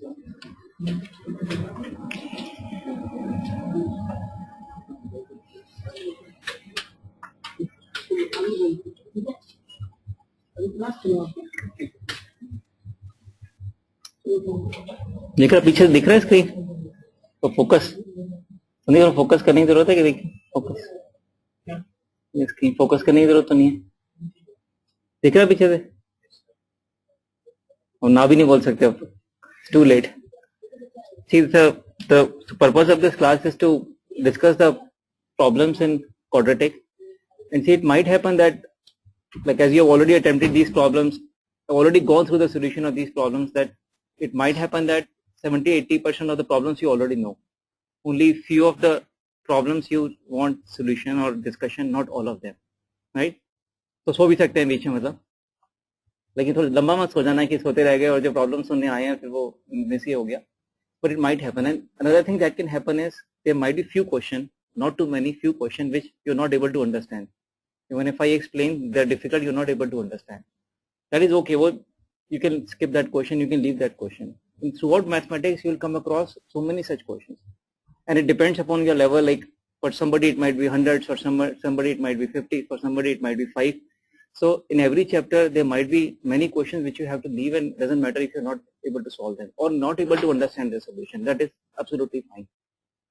देख रहा पीछे दिख रहा है स्क्रीन तो फोकस नहीं, और फोकस करने की जरूरत है कि देखिए फोकस स्क्रीन फोकस करने की जरूरत तो नहीं है। दिख रहा है पीछे से और ना भी नहीं बोल सकते अब, too late. See, the purpose of this class is to discuss the problems in quadratic, and see, it might happen that, like, as you have already attempted these problems, already gone through the solution of these problems, that it might happen that 70-80% of the problems you already know. Only few of the problems you want solution or discussion, not all of them, right? तो सो भी सकते हैं बीच में, मतलब, लेकिन थोड़ा लंबा मत सो जाना कि सोते रह गए और जो प्रॉब्लम सुनने आए हैं फिर वो मिस ही हो गया. But it might happen, and another thing that can happen is there might be few questions, not too many, few questions which you're not able to understand. Even if I explain, they're difficult, you're not able to understand. That is okay. Well, you can skip that question, you can leave that question. And throughout mathematics, you'll come across so many such questions, and it depends upon your level. Like for somebody it might be hundreds, for somebody it might be 50, for somebody it might be 5. So in every chapter there might be many questions which you have to leave, and doesn't matter if you're not able to solve them or not able to understand the solution. That is absolutely fine.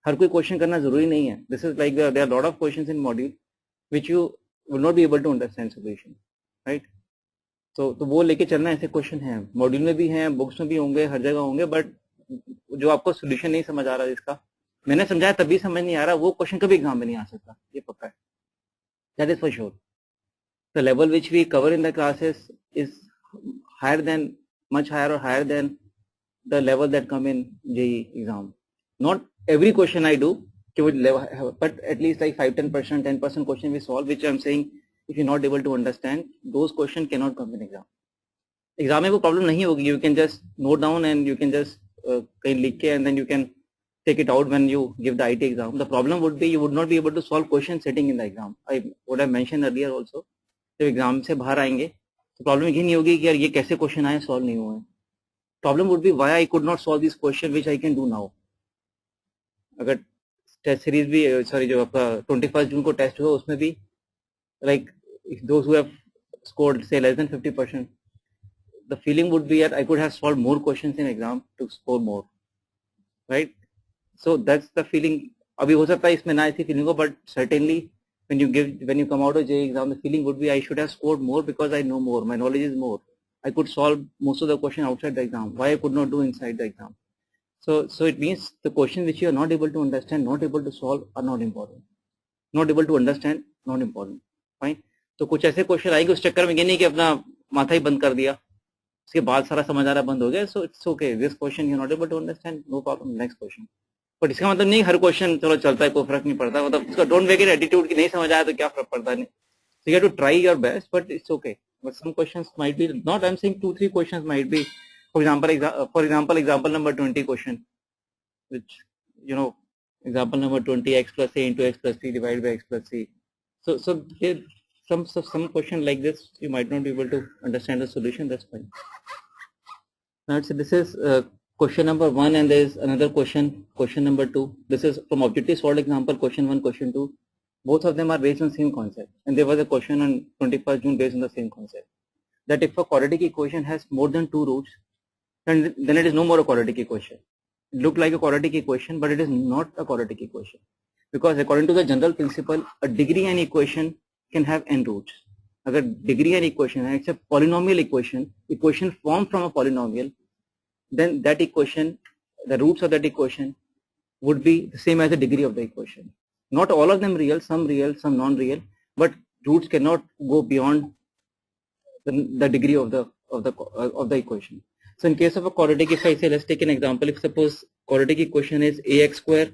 हर कोई question करना जरूरी नहीं है. This is like there are a lot of questions in module which you will not be able to understand solution, right? तो वो लेके चलना. ऐसे क्वेश्चन हैं मॉड्यूल में भी हैं, बुक्स में भी होंगे, हर जगह होंगे, बट जो आपको सोल्यूशन नहीं समझ आ रहा, जिसका मैंने समझाया तभी समझ नहीं आ रहा, वो क्वेश्चन कभी एग्जाम में नहीं आ सकता, ये पक्का है. That is for sure. The level which we cover in the classes is higher than, much higher or higher than the level that come in JEE exam. Not every question I do, but at least like 5-10%, 10% question we solve, which I'm saying if you're not able to understand, those questions cannot come in exam. Exam में वो problem नहीं होगी. You can just note down and you can just कहीं लिख के and then you can take it out when you give the IT exam. The problem would be you would not be able to solve questions sitting in the exam. What I mentioned earlier also. जब exam से बाहर आएंगे तो problem ये नहीं होगी कि यार ये कैसे क्वेश्चन आए, सॉल्व नहीं हुए. Problem would be why I could not solve this question which I can do now. अगर टेस्ट सीरीज भी, सॉरी, जो आपका 21 जून को टेस्ट हुआ उसमें भी, like those who have scored say less than 50%, the feeling would be that I could have solve more questions in exam to score more, right? So that's the feeling. अभी हो सकता है इसमें ना ऐसी फीलिंग हो, but certainly when you come out of JEE exam, the feeling would be I should have scored more because I know more, my knowledge is more, I could solve most of the question outside the exam, why I could not do inside the exam. So it means the question which you are not able to understand, not able to solve are not important. Not able to understand, not important. Fine. तो कुछ ऐसे question आएंगे उस चक्कर में, ये नहीं कि अपना माथा ही बंद कर दिया, उसके बाद सारा समझ आना बंद हो गया. So it's okay, this question you not able to understand, no problem, next question. But इसका मतलब नहीं हर क्वेश्चन चलो चलता है, कोई फर्क नहीं पड़ता. मतलब उसका डोंट मेक इट एटीट्यूड कि नहीं समझ आया तो क्या फर्क पड़ता है. So you have to try your best, but it's okay. But some questions might be not. I'm saying 2-3 questions might be. For example, example number 20 question, which example number 20, x plus a into x plus c divided by x plus c. So there some question like this you might not be able to understand the solution. That's fine. Now so this is question number 1, and there is another question number 2. This is from objective solved example, question 1, question 2. Both of them are based on same concept, and there was a question on 21st June based on the same concept, that if a quadratic equation has more than 2 roots, then it is no more a quadratic equation. It looks like a quadratic equation, but it is not a quadratic equation, because according to the general principle, a degree n equation can have n roots. अगर degree n equation है, it's a polynomial equation formed from a polynomial, then that equation, the roots of that equation would be the same as the degree of the equation. Not all of them real, some non-real, but roots cannot go beyond the degree of the equation. So in case of a quadratic, if I say, let's take an example, if suppose quadratic equation is ax square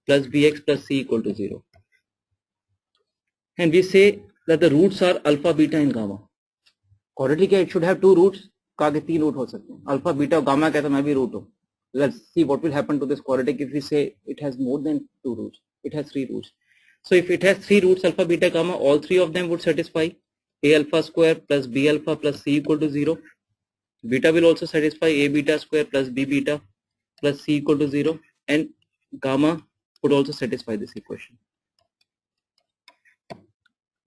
plus bx plus c equal to 0, and we say that the roots are alpha, beta and gamma. Quadratic it should have 2 roots, का के 3 root हो सकते हैं, alpha beta gamma कहता मैं भी root हूं. Let's see what will happen to this quadratic if we say it has more than 2 roots. It has 3 roots. So if it has 3 roots, alpha, beta, gamma, all 3 of them would satisfy. A alpha square plus b alpha plus c equal to 0. Beta will also satisfy a beta square plus b beta plus c equal to 0, and gamma would also satisfy this equation,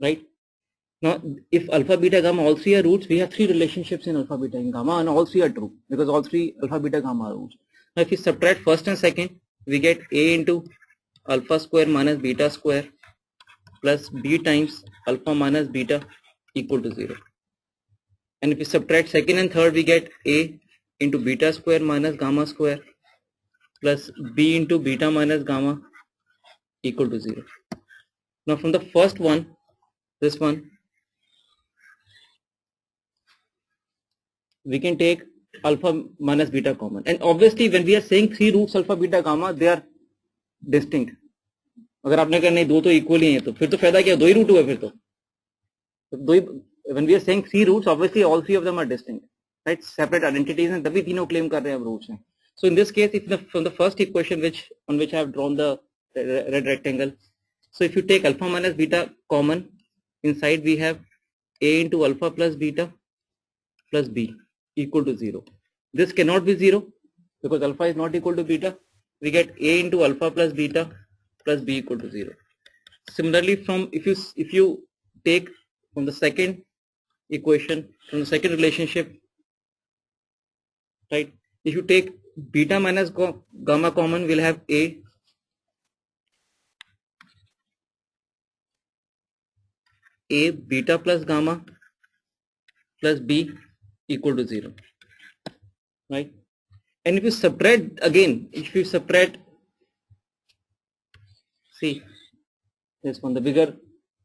right? Now, if alpha, beta, gamma, all three are roots, we have three relationships in alpha, beta, and gamma, and all three are true because all three alpha, beta, gamma are roots. Now, if we subtract first and second, we get a into alpha square minus beta square plus b times alpha minus beta equal to 0. And if we subtract second and third, we get a into beta square minus gamma square plus b into beta minus gamma equal to 0. Now, from the first one, this one, we can take alpha minus beta common, and obviously when we are saying three roots alpha beta gamma, they are distinct. अगर आपने कहा नहीं दो तो equal ही हैं तो फिर तो फायदा क्या, दो ही रूट हुआ फिर तो दो ही. when we are saying three roots, obviously all three of them are distinct, right? Separate identities, and तभी तीनों claim कर रहे हैं अब roots हैं. So in this case, if from the first equation on which I have drawn the red rectangle, so if you take alpha minus beta common, inside we have a into alpha plus beta plus b equal to 0. This cannot be 0 because alpha is not equal to beta. We get a into alpha plus beta plus b equal to 0. Similarly, from if you take from the second equation, from the second relationship, right? If you take beta minus gamma common, we'll have a beta plus gamma plus b equal to 0, right? And if you subtract again, see this one, the bigger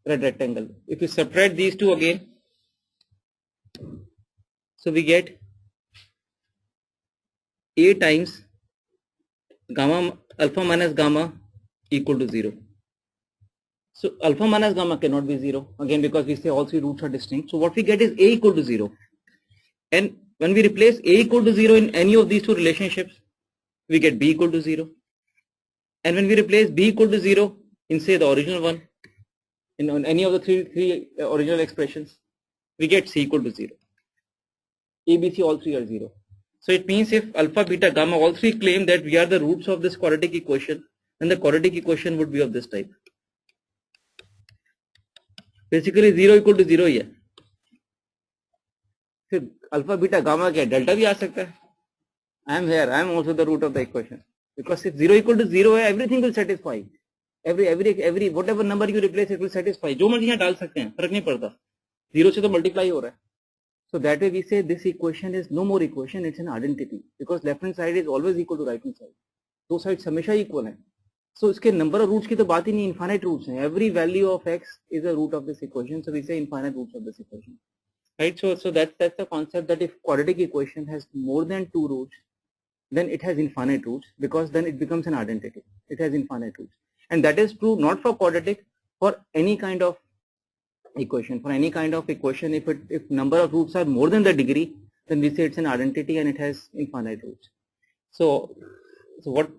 red rectangle, if you subtract these two again, so we get a times gamma alpha minus gamma equal to 0. So alpha minus gamma cannot be 0 again because we say all three roots are distinct. So what we get is a equal to 0. And when we replace a equal to 0 in any of these two relationships, we get b equal to 0. And when we replace b equal to 0 in say the original one, in any of the three original expressions, we get c equal to 0. A, B, C, all three are 0. So it means if alpha, beta, gamma, all three claim that we are the roots of this quadratic equation, then the quadratic equation would be of this type. Basically 0 equal to 0 ही है. फिर alpha, beta, gamma क्या है? Delta भी आ सकता है. I am here. I am also the root of the equation. Because if 0 equal to 0 है, everything will satisfy. Every whatever number you replace, it will satisfy. जो मर्जी यहाँ डाल सकते हैं, फर्क नहीं पड़ता. 0 से तो multiply हो रहा है. So that way we say this equation is no more equation, it's an identity because left hand side is always equal to right hand side. दो sides हमेशा equal हैं. So इसके number of roots की तो बात ही नहीं, infinite roots हैं. Every value of x is a root of this equation, so we say infinite roots of this equation. Right? So that's the concept that if quadratic equation has more than two roots, then it has infinite roots because then it becomes an identity. It has infinite roots, and that is true not for quadratic, for any kind of equation. For any kind of equation, if number of roots are more than the degree, then we say it's an identity and it has infinite roots. So right,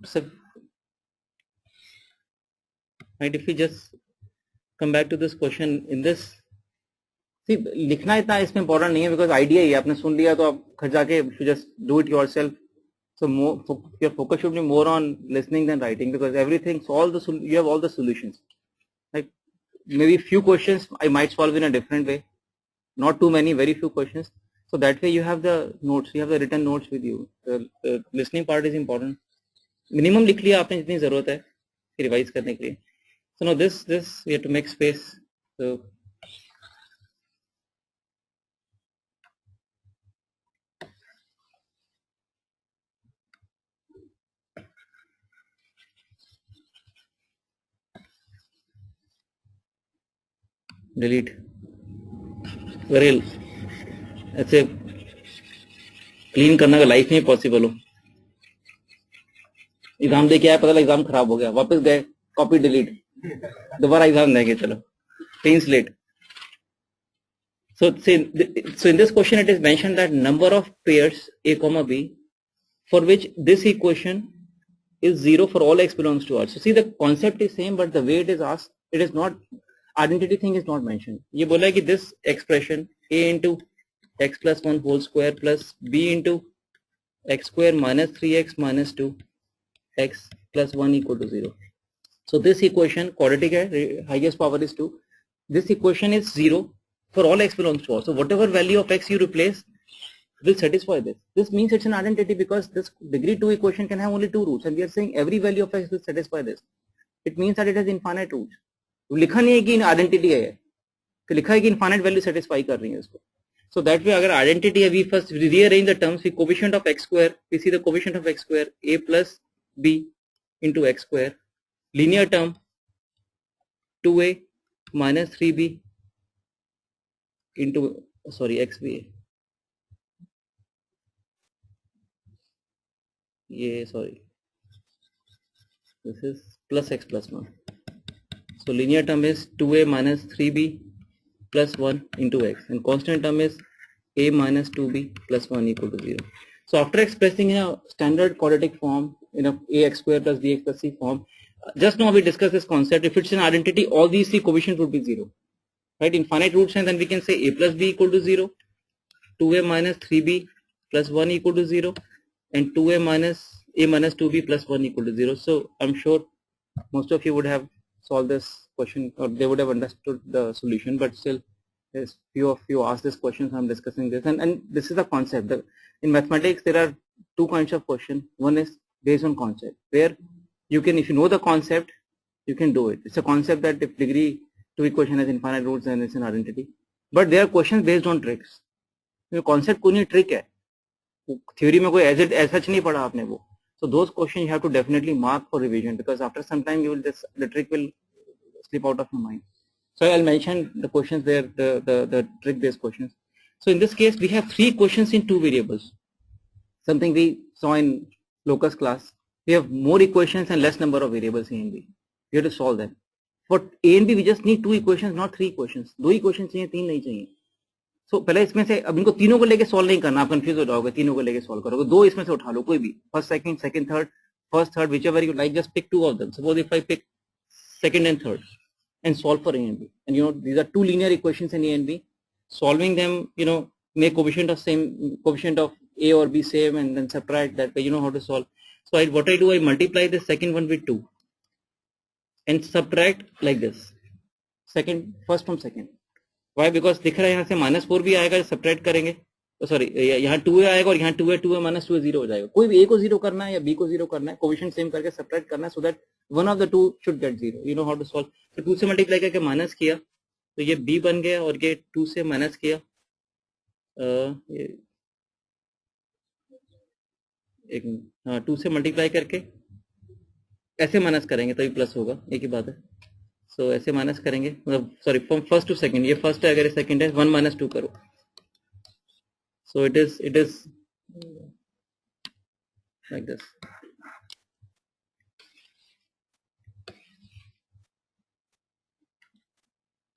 if we just come back to this question in this, see लिखना इतना इसमें important नहीं है because idea ही है, आपने सुन लिया तो आप घर जाके you just do it yourself. So your focus should be more on listening than writing because everything, you have all the solutions. Like maybe few questions I might solve in a different way, not too many, very few questions. So that way you have the notes, you have the written notes with you. The listening part is important. Minimum लिख लिया आपने जितनी जरूरत है revise करने के लिए. So now this we have to make space. So delete. Very ऐसे क्लीन करना का लाइफ में पॉसिबल हो. एग्जाम दे के आया, पता लगा एग्जाम खराब हो गया, वापस गए, कॉपी डिलीट, दोबारा एग्जाम देंगे, चलो clean slate. So in this question it is mentioned that number of pairs a comma b for which this equation is 0 for all x belongs to R. So see the concept is same but the way it is asked, it is not, identity thing is not mentioned. ये बोला है कि this expression a into x plus 1 whole square plus b into x square minus 3x minus 2 x plus 1 equal to 0. So this equation quadratic hai, highest power is 2. This equation is 0 for all x belongs to R. So whatever value of x you replace will satisfy this. This means it's an identity because this degree 2 equation can have only 2 roots, and we are saying every value of x will satisfy this. It means that it has infinite roots. लिखा नहीं है कि identity है, तो लिखा है कि infinite value satisfy कर रही है इसको. So that way अगर identity है, we first rearrange the terms. We coefficient of x square, we see the coefficient of x square a plus b into x square, linear term 2a minus 3b into xb. Yeah, sorry. This is plus x plus 1. So linear term is 2a minus 3b plus 1 into x, and constant term is a minus 2b plus 1 equal to 0. So after expressing in a standard quadratic form in a ax square plus bx plus c form, just now we discussed this concept. If it's an identity, all these three coefficients would be 0, right? Infinite roots, and then we can say a plus b equal to 0, 2a minus 3b plus 1 equal to 0, and 2a minus a minus 2b plus 1 equal to 0. So I'm sure most of you would have solved this question, or they would have understood the solution, but still there's few of you ask this question, so I'm discussing this, and this is the concept. In mathematics there are two kinds of question. One is based on concept, where you can, if you know the concept, you can do it. It's a concept that if degree 2 equation has infinite roots, then it's an identity. But there are questions based on tricks. Concept कोई नहीं, trick है. Theory में कोई as such नहीं पढ़ा आपने वो. So those questions you have to definitely mark for revision, because after some time you will just, the trick will slip out of your mind. So I'll mention the questions there, the trick based questions. So in this case we have 3 questions in 2 variables, something we saw in locus class. We have more equations and less number of variables A and B. We have to solve them. For A and B we just need 2 equations, not 3 equations. 2 equations चाहिए, 3 नहीं चाहिए. So पहले इसमें से, अब इनको तीनों को लेके सॉल्व नहीं करना, आप कंफ्यूज हो जाओगे. तीनों को लेके सॉल्व करोगे, 2 इसमें से उठा लो, कोई भी, first second third, first third, whichever you like, just pick 2 of them. Suppose if I pick second and third and solve for A and B, and you know these are 2 linear equations in A and B. Solving them, you know, make coefficient of A or B same, and then subtract that way. You know how to solve. So what I do, I multiply the second one with 2 and subtract like this, first from second. Why? Because दिख रहा है यहाँ से -4 भी आएगा, subtract करेंगे तो sorry यहाँ 2a आएगा, और यहाँ 2a माइनस 2a 0 हो जाएगा. कोई भी a को 0 करना है या b को 0 करना है, कोएफिशिएंट सेम करके सब्ट्रैक्ट करना है, so that one of the two should get 0. You know how to solve. तो 2 से मल्टीप्लाई करके माइनस किया तो ये b बन गया, और ये 2 से माइनस किया, हाँ 2 से मल्टीप्लाई करके ऐसे माइनस करेंगे तभी प्लस होगा, एक ही बात है. सो ऐसे माइनस करेंगे, मतलब sorry from first to second, ये फर्स्ट है, अगर ये सेकंड है, 1 minus 2 करो. So it is like this.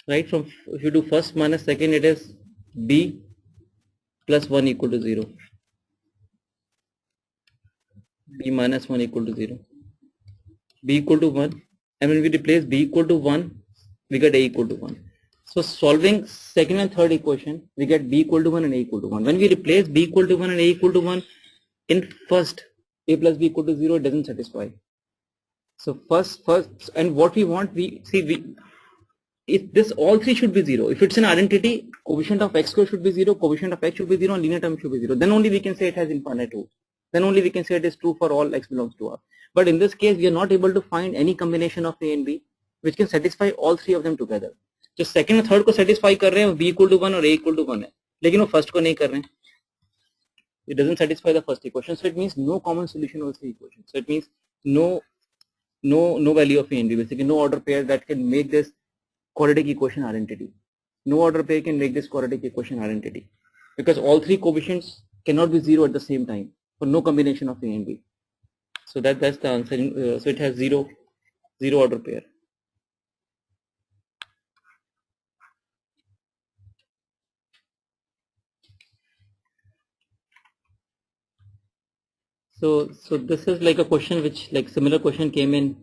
Right, from if you do first minus second, it is b plus 1 equal to 0, b minus 1 equal to 0, b equal to 1, and when we replace b equal to 1, we get a equal to 1. So solving second and third equation, we get b equal to 1 and a equal to 1. When we replace b equal to 1 and a equal to 1 in first, a plus b equal to 0, it doesn't satisfy. So first, and what we want, if this all 3 should be 0. If it's an identity, coefficient of x square should be 0, coefficient of x should be 0, and linear term should be 0. Then only we can say it has infinite roots. Then only we can say it is true for all x belongs to R. But in this case, we are not able to find any combination of A and B which can satisfy all 3 of them together. जो second और third को satisfy कर रहे हैं, b equal to 1 और a equal to 1 है, लेकिन वो first को नहीं कर रहे हैं. It doesn't satisfy the first equation, so it means no common solution of the equation. So it means no value of A and B, basically no order pair that can make this quadratic equation identity. No order pair can make this quadratic equation identity, because all 3 coefficients cannot be 0 at the same time for no combination of A and B. So that's the answer. So it has zero order pair. So this is like a question which, like similar question came in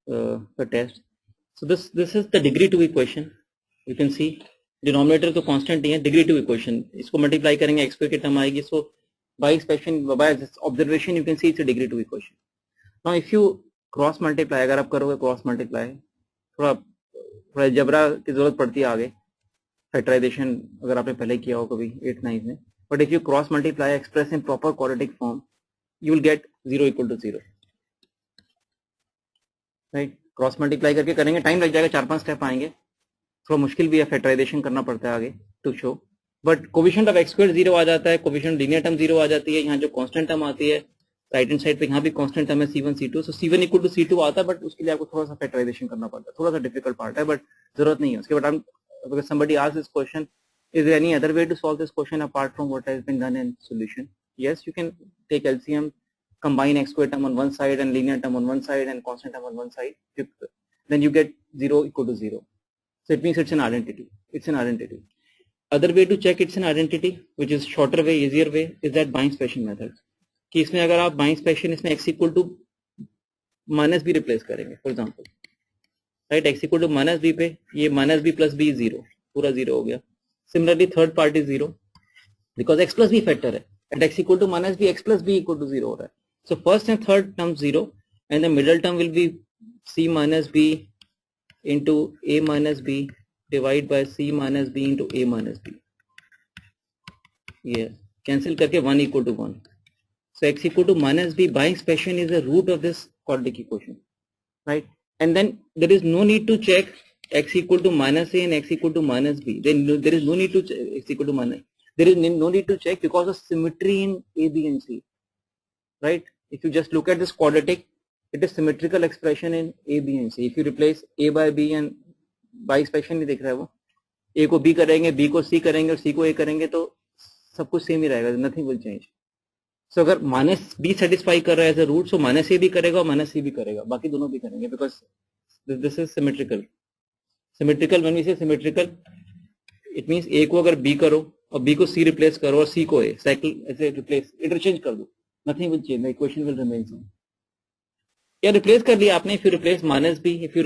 the test. So this is the degree 2 equation. You can see denominator तो constant ही है, degree 2 equation. इसको multiply करेंगे x square की term आएगी. So by expression, by this observation, you can see it's a degree 2 equation. Now if you cross multiply, अगर आप करोगे cross multiply, थोड़ा जबरा की जरूरत पड़ती है आगे, फैक्टराइजेशन अगर आपने पहले किया हो कभी 8th 9th में, but if you cross multiply express in proper quadratic form, you will get 0 equal to 0. Right, cross multiply करके करेंगे, टाइम लग जाएगा, 4-5 स्टेप आएंगे, थोड़ा मुश्किल भी है, फैक्टराइजेशन करना पड़ता है आगे to show, but coefficient of x square 0 आ जाता है, कोफिशिएंट लीनियर टर्म 0 आ जाती है, यहाँ जो कांस्टेंट टर्म आती है राइट हैंड साइड पे, यहाँ भी कांस्टेंट टर्म है C1 C2, so C1 equal to C2 आता है, बट उसके लिए आपको थोड़ा सा फैक्टराइजेशन करना पड़ता है, थोड़ा सा डिफिकल्ट पार्ट है, बट जरूरत नहीं है उसके। But because somebody asked this question, is there any other way to solve this question apart from what has been done in solution? Yes, you can take LCM, combine x square term on one side and linear term on one side and constant term on one side, then you get 0 equal to 0. So it means it's an identity. It's an identity. Other way to check it's an identity, which is shorter way, easier way, is that Buying special method. कि इसमें अगर आप Buying special इसमें x equal to minus b replace करेंगे, for example, right, x equal to minus b पे ये minus b plus b 0, पूरा 0 हो गया. Similarly third part is 0 because x plus b factor है, at x equal to minus b, x plus b equal to 0 हो रहा है. So first and third term 0 and the middle term will be c minus b into a minus b divided by c minus b into a minus b. Yeah, cancel करके 1 equal to 1. So x equal to minus b by expression is the root of this quadratic equation, right? And then there is no need to check x equal to minus a and x equal to minus b. Then there is no need to check x equal to minus. There is no need to check because of symmetry in a, b and c, right? If you just look at this quadratic, it is symmetrical expression in a, b and c. If you replace a by b and by expression नहीं दिख रहा है वो, a को b करेंगे, b को c करेंगे और c को a करेंगे तो सब कुछ सेम ही रहेगा, nothing will change. So अगर माइनस b सेटिस्फाई कर रहा है as a root, so minus a भी करेगा और माइनस c भी करेगा, बाकी दोनों भी करेंगे because this is symmetrical. Symmetrical when we say symmetrical, it means a को अगर b करो और b को c रिप्लेस करो और c को a, साइकिल ऐसे रिप्लेस इंटरचेंज कर दो, nothing will change, the equation will remain same. या रिप्लेस कर लिया आपने, if you replace minus b, if you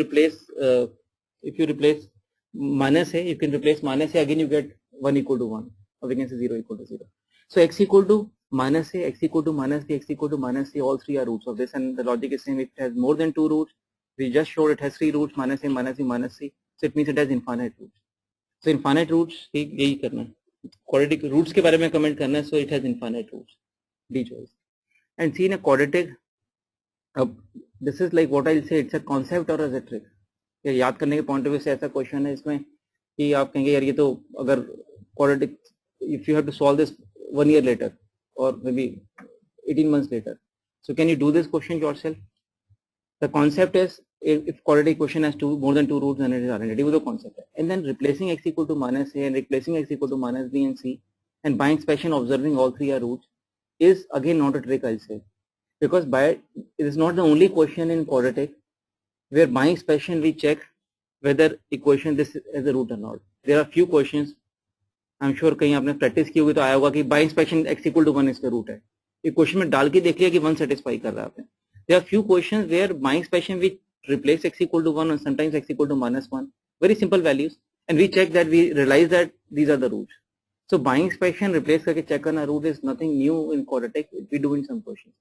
replace minus a, you can replace minus a, again you get 1 equal to 1 or we can say 0 equal to 0. So x equal to minus a, x equal to minus b, x equal to minus c, all three are roots of this, and the logic is same. If it has more than 2 roots, we just showed it has 3 roots, minus a, minus b, minus c, so it means it has infinite roots. So infinite roots यही करना है, quadratic roots के बारे में comment करना है, so it has infinite roots, D choice. And see in a quadratic, this is like what I'll say, it's a concept or a trick. ये याद करने के point of view से ऐसा question है इसमें कि आप कहेंगे यार ये तो अगर quadratic, if you have to solve this 1 year later or maybe 18 months later, so can you do this question yourself? The concept is if quadratic equation has more than 2 roots, then it is identity with the concept. And then replacing x equal to minus a and replacing x equal to minus b and c and by expression observing all three are roots is again not a trick, I'll say, because by it is not the only question in quadratic where by expression we check whether equation this is a root or not. There are few questions, I am sure कहीं आपने practice की होगी तो आया होगा कि by expression x equal to 1 इसका root है, ये क्वेश्चन में डाल के देख लिया कि 1 सेटिस्फाई कर रहा है आपने. There are few questions where by expression we replace x equal to 1 और sometimes x equal to -1, very simple values, and we check that, we realize that these are the roots. So by expression replace करके check करना root is nothing new in quadratic, we do in some questions.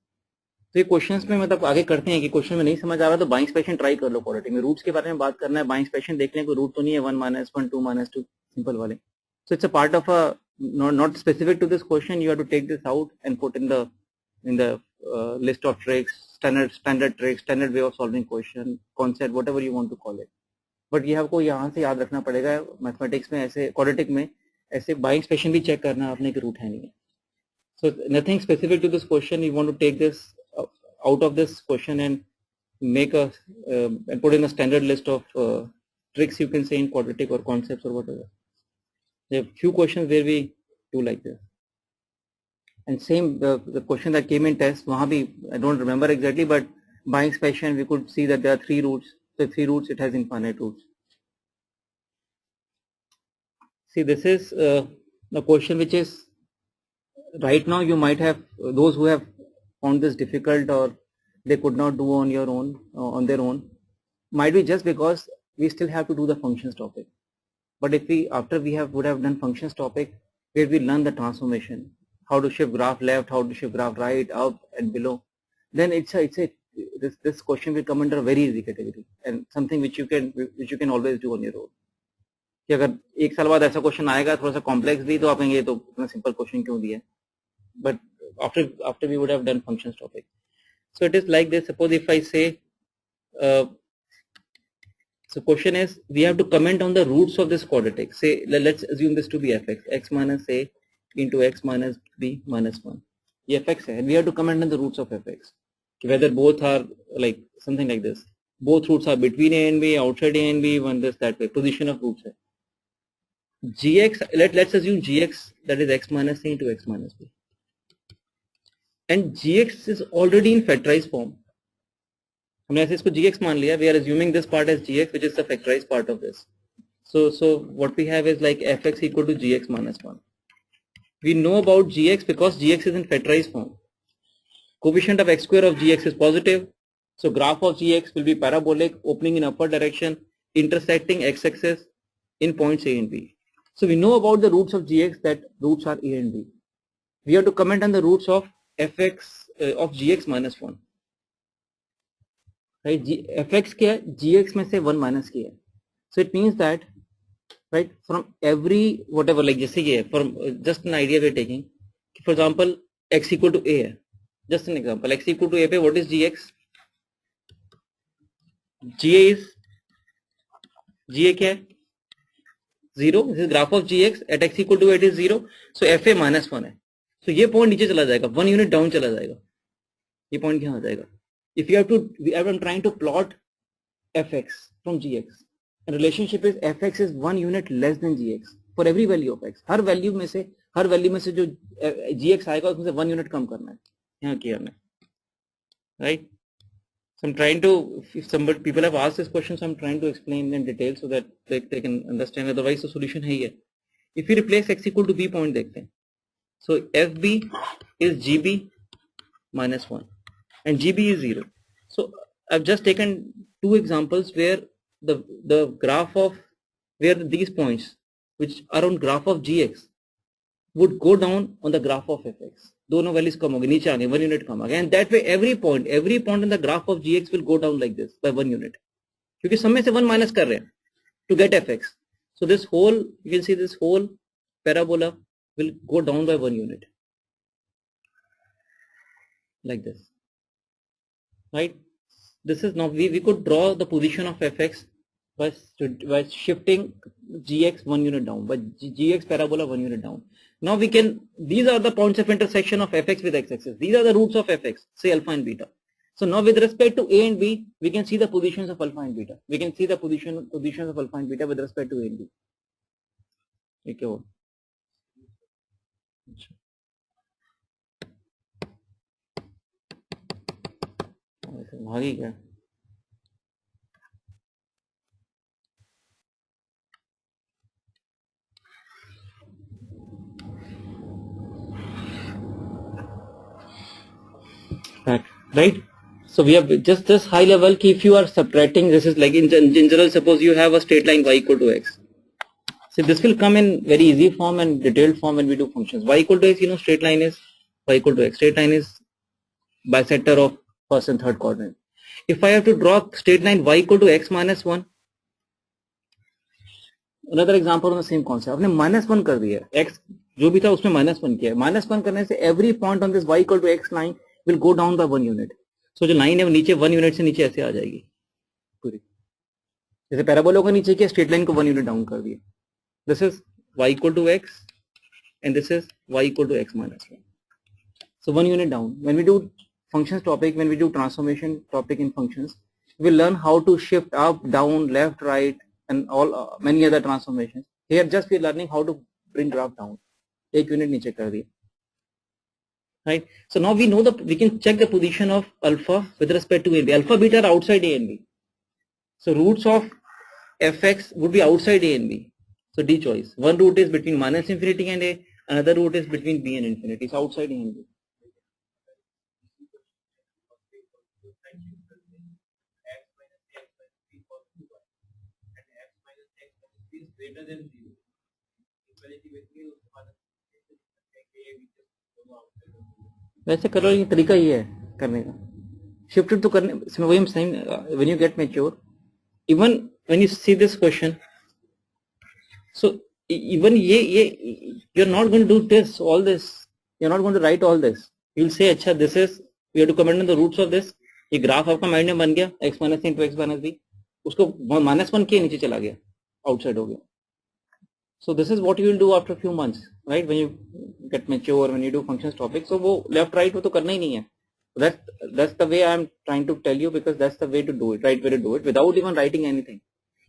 तो ये questions में मतलब आगे करते हैं कि क्वेश्चन में नहीं समझ आ रहा तो बाय एक्सप्रेशन ट्राई कर लो. क्वाड्रेटिक में रूट्स के बारे में बात करना है, बाय एक्सप्रेशन देख लें कोई रूट तो नहीं है, 1 -1 2 -2 सिंपल वाले. So it's a part of a not specific to this question. You have to take this out and put in the list of tricks, standard tricks, standard way of solving question, concept, whatever you want to call it. But ये आपको यहाँ से याद रखना पड़ेगा. Mathematics में ऐसे, quadratic में ऐसे बाय एक्सप्रेशन भी चेक करना आपने कि रूट है नहीं है. So nothing specific to this question. You want to take this out of this question and make a and put in a standard list of tricks you can say in quadratic or concepts or whatever. There are few questions where we do like this. And same the question that came in test, wahan bhi I don't remember exactly, but by expression we could see that there are 3 roots. So 3 roots, it has infinite roots. See, this is the question which is right now you might have those who have found this difficult or they could not do on your own on their own, might be just because we still have to do the functions topic. But if we after we would have done functions topic where we learn the transformation, how to shift graph left, how to shift graph right, up and below, then this question will come under a very easy category and something which you can always do on your own. कि अगर एक साल बाद ऐसा question आएगा थोड़ा सा complex भी तो आप कहेंगे तो इतना सिंपल क्वेश्चन क्यों दिया, but after we would have done functions topic. So it is like this. Suppose if I say so question is we have to comment on the roots of this quadratic. Say let's assume this to be fx, x minus a into x minus b minus 1. ये fx है and we have to comment on the roots of fx, whether both are like something like this. Both roots are between a and b, outside a and b, one this that way. Position of roots है. Gx, let's assume gx that is x minus a into x minus b. And gx is already in factorized form. हमने ऐसे इसको gx मान लिया. We are assuming this part as gx, which is the factorized part of this. So what we have is like fx equal to gx minus 1. We know about gx because gx is in factorized form. Coefficient of x square of gx is positive. So graph of gx will be parabolic, opening in upward direction, intersecting x-axis in points a and b. So we know about the roots of gx, that roots are a and b. We have to comment on the roots of fx of gx minus 1. Right? fx क्या है? gx में से 1 minus किया है. So it means that right from every whatever like जैसे ये है, from just an idea we are taking. For example, x equal to a है. Just an example, x equal to a पे what is gx? ga क्या है? 0. This is graph of gx at x equal to 8 is 0. So fa minus 1 है. So ये point नीचे चला जाएगा, 1 unit down चला जाएगा. ये पॉइंट क्या हो जाएगा? If you have to, I'm trying to plot fx from gx, and relationship is fx is 1 unit less than gx for every value of x. Her value में से जो gx आएगा उसमें से 1 यूनिट कम करना है. यहाँ किया हमने, right? So I'm trying to, if somebody people have asked this question, so I'm trying to explain in detail so that they can understand. Otherwise the solution है ये. If we replace x equal to b point देखते हैं. So fb is gb minus 1 and gb is 0. So I've just taken two examples where the graph of where these points which are on graph of gx would go down on the graph of fx. दोनों values कम हो गए, नीचे आ गए, 1 unit कम आ गया, and that way every point in the graph of gx will go down like this by 1 unit, क्योंकि सब में से 1 माइनस कर रहे हैं to get fx. So this whole, you can see this whole parabola will go down by 1 unit like this, right? This is now we could draw the position of fx by shifting gx 1 unit down, by gx parabola 1 unit down. Now we can, these are the points of intersection of fx with x-axis. These are the roots of fx, say alpha and beta. So now with respect to a and b, we can see the positions of alpha and beta. We can see the positions of alpha and beta with respect to a and b. Okay. भागी क्या? Right? So we have just this high level key. If you are subtracting, this is like in general, suppose you have a straight line y equal to x. So this will come in very easy form and detailed form when we do functions. Y equal to x, you know, straight line is y equal to x. Straight line is bisector of first and third quadrant. If I have to draw straight line y equal to x minus 1, another example on the same concept. आपने minus 1 कर दिया, x जो भी था उसमें minus 1 किया. minus 1 करने से every point on this y equal to x line will go down by 1 unit. So जो लाइन है वो नीचे 1 यूनिट से नीचे ऐसे आ जाएगी पूरी. जैसे पैराबोला को नीचे किया, स्ट्रेट लाइन को 1 यूनिट डाउन कर दिया. This is y equal to x and this is y equal to x minus 1. So 1 unit down. When we do functions topic, when we do transformation topic in functions, we learn how to shift up, down, left, right, and all many other transformations. Here just we are learning how to bring graph down. एक unit नीचे कर दिया. Right. So now we know we can check the position of alpha with respect to a and b. Alpha, beta are outside a and b. So roots of fx would be outside a and b. So D choice. One root is between minus infinity and a, another root is between b and infinity. It's outside a and b. Greater than 0. वैसे करो, ये तरीका ही है करने का, shifted तो करने इसमें वही हम same when you get mature, even when you see this question, so even ये you're not going to do this all this, you're not going to write all this, you'll say अच्छा this is, we have to comment on the roots of this, ये graph आपका mind में बन गया x minus सी into x minus B, उसको -1 के नीचे चला गया, आउटसाइड हो गया. So this is what you will do after a few months, right? When you get mature, when you do functions topic, so वो left right वो तो करना ही नहीं है. That's the way I'm trying to tell you, because that's the way to do it, right way to do it without even writing anything.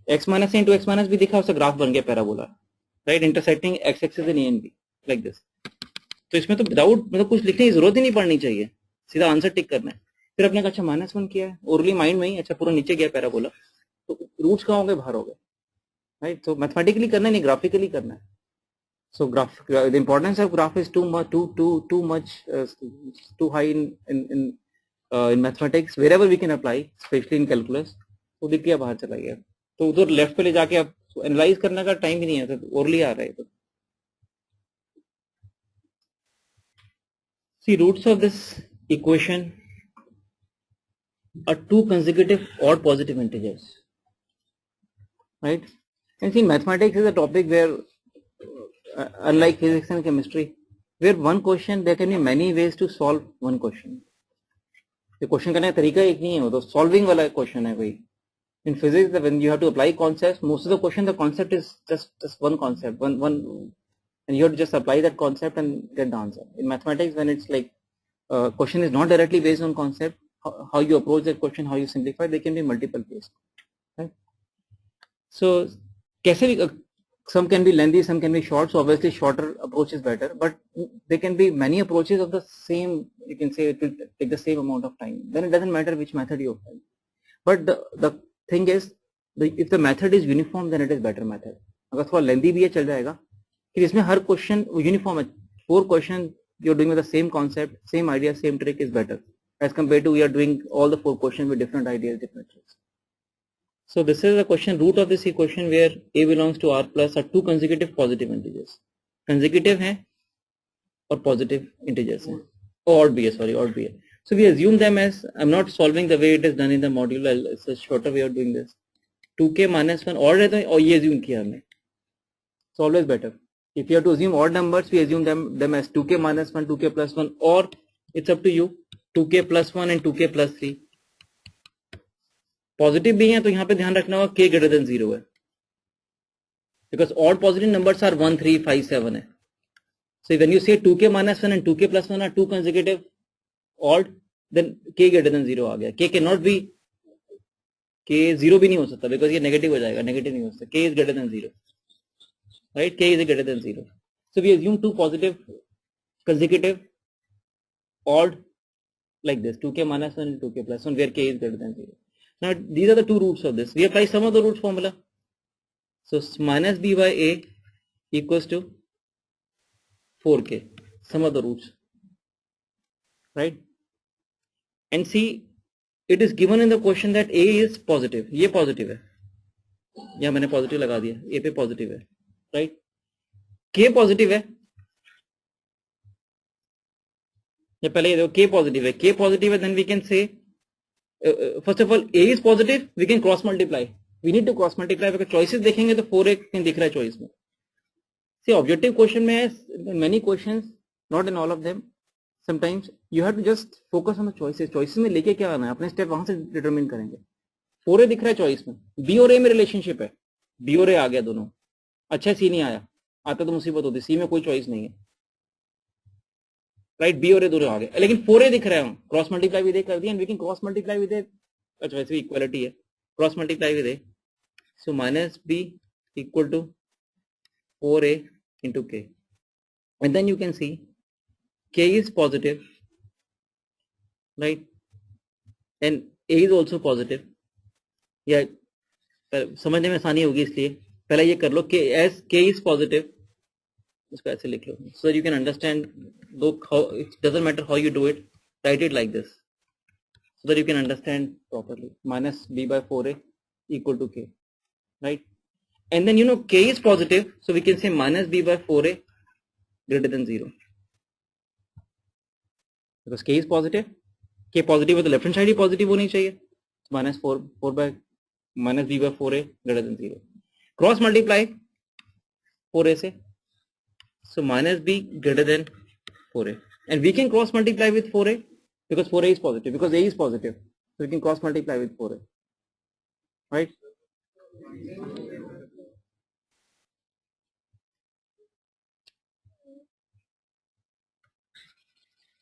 x minus a into x minus b दिखा, उसका graph बन गया parabola, right, intersecting x axis in a and b like this. तो इसमें तो without मतलब कुछ लिखने की जरूरत ही नहीं पड़नी चाहिए, सीधा आंसर टिक करना है. फिर अपने का अच्छा -1 किया है ओरली माइंड में ही, अच्छा पूरा नीचे गया पैराबोला, तो रूट्स कहाँ हो गए, बाहर हो गए, राइट. तो मैथमेटिकली करना नहीं, ग्राफिकली करना है. So graph, the importance of graph is too much too high in mathematics, wherever we can apply, especially in calculus. तो दिख गया, बाहर चला गया, तो उधर लेफ्ट पे ले जाके अब एनालाइज करने का टाइम भी नहीं है, तो ओरली आ रहा है. तो see, roots of this equation are two consecutive odd positive integers, right? And see, mathematics is a topic where unlike physics and chemistry, where one question there can be many ways to solve one question. The question करने का तरीका एक नहीं है, वो तो solving वाला question है कोई. In physics, when you have to apply concepts, most of the question, the concept is just one concept, one, and you have to just apply that concept and get the answer. In mathematics, when it's like question is not directly based on concept, how you approach that question, how you simplify, they can be multiple ways, right? So, कैसे भी, some can be lengthy, some can be short. So obviously, shorter approach is better. But there can be many approaches of the same. You can say it will take the same amount of time. Then it doesn't matter which method you apply. But the thing is, if the method is uniform, then it is better method. अगर थोड़ा lengthy भी है चल जाएगा. फिर इसमें हर question uniform है. 4 questions you're doing with the same concept, same idea, same trick is better as compared to we are doing all the 4 questions with different ideas, different tricks. So this is the question, root of this equation where a belongs to r plus are two consecutive positive integers. Consecutive है और positive integers हैं. Odd भी है, sorry, odd भी है. So we assume them as, I'm not solving the way it is done in the module, it's a shorter way of doing this. 2k minus 1 odd है तो और ये assume किया हमने. It's always better. If you have to assume odd numbers, we assume them as 2k minus 1, 2k plus 1, or it's up to you, 2k plus 1 and 2k plus 3. Positive भी है तो यहाँ पे ध्यान रखना होगा k greater than 0 है, because all positive numbers are 1, 3, 5, 7 है. So when you say 2k minus 1 and 2k plus 1 are two consecutive odd, then k greater than 0 आ गया. k cannot be, k 0 भी नहीं हो सकता, because ये नेगेटिव हो जाएगा, नेगेटिव नहीं हो सकता. k is greater than 0, right? k is greater than 0. So we assume two positive consecutive odd like this, 2k minus 1 and 2k plus 1, where k is greater than 0. Now these are the two roots of this. We apply some of the root formula. So minus b by a equals to 4k. Some of the roots, right? And see, it is given in the question that a is positive. ये positive है. यहाँ मैंने positive लगा दिया. a पे positive है, right? k positive है. ये पहले ये देखो k positive है. k positive है, then we can say. First of all, a is positive, we can cross multiply. We need to cross multiply because choices देखेंगे तो 4a दिख रहा है choice में. See, objective question में है many questions, not in all of them. Sometimes you have to just focus on the choices. Choices में लेके क्या आना है, अपने step वहां से determine करेंगे. 4a दिख रहा है choice में, b और a में relationship है, b और a आ गया दोनों. अच्छा c नहीं आया, आता तो मुसीबत होती. c में कोई choice नहीं है, राइट. बी और ए दोनों आ गए, लेकिन 4a दिख रहा है, क्रॉस मल्टीप्लाई विद ए कर दिया, and we can cross multiply with a. अच्छा वैसे भी इक्वालिटी है, cross multiply with a. So minus b equal to 4a into k, and then you can see k is positive, right, and a is also positive. या समझने में आसानी होगी इसलिए पहले ये कर लो, k as k is positive, इसको ऐसे लिख लो, so you can understand. Though how, it doesn't matter how you do it, write it like this so that you can understand properly. Minus b by 4a equal to k, right? And then you know k is positive, so we can say minus b by 4a greater than 0. Because k is positive, k positive है तो left hand side ही positive होनी चाहिए, minus b by 4a greater than 0. Cross multiply 4a से, so minus b greater than 4a, and we can cross multiply with 4a because 4a is positive, because a is positive, so we can cross multiply with 4a, right?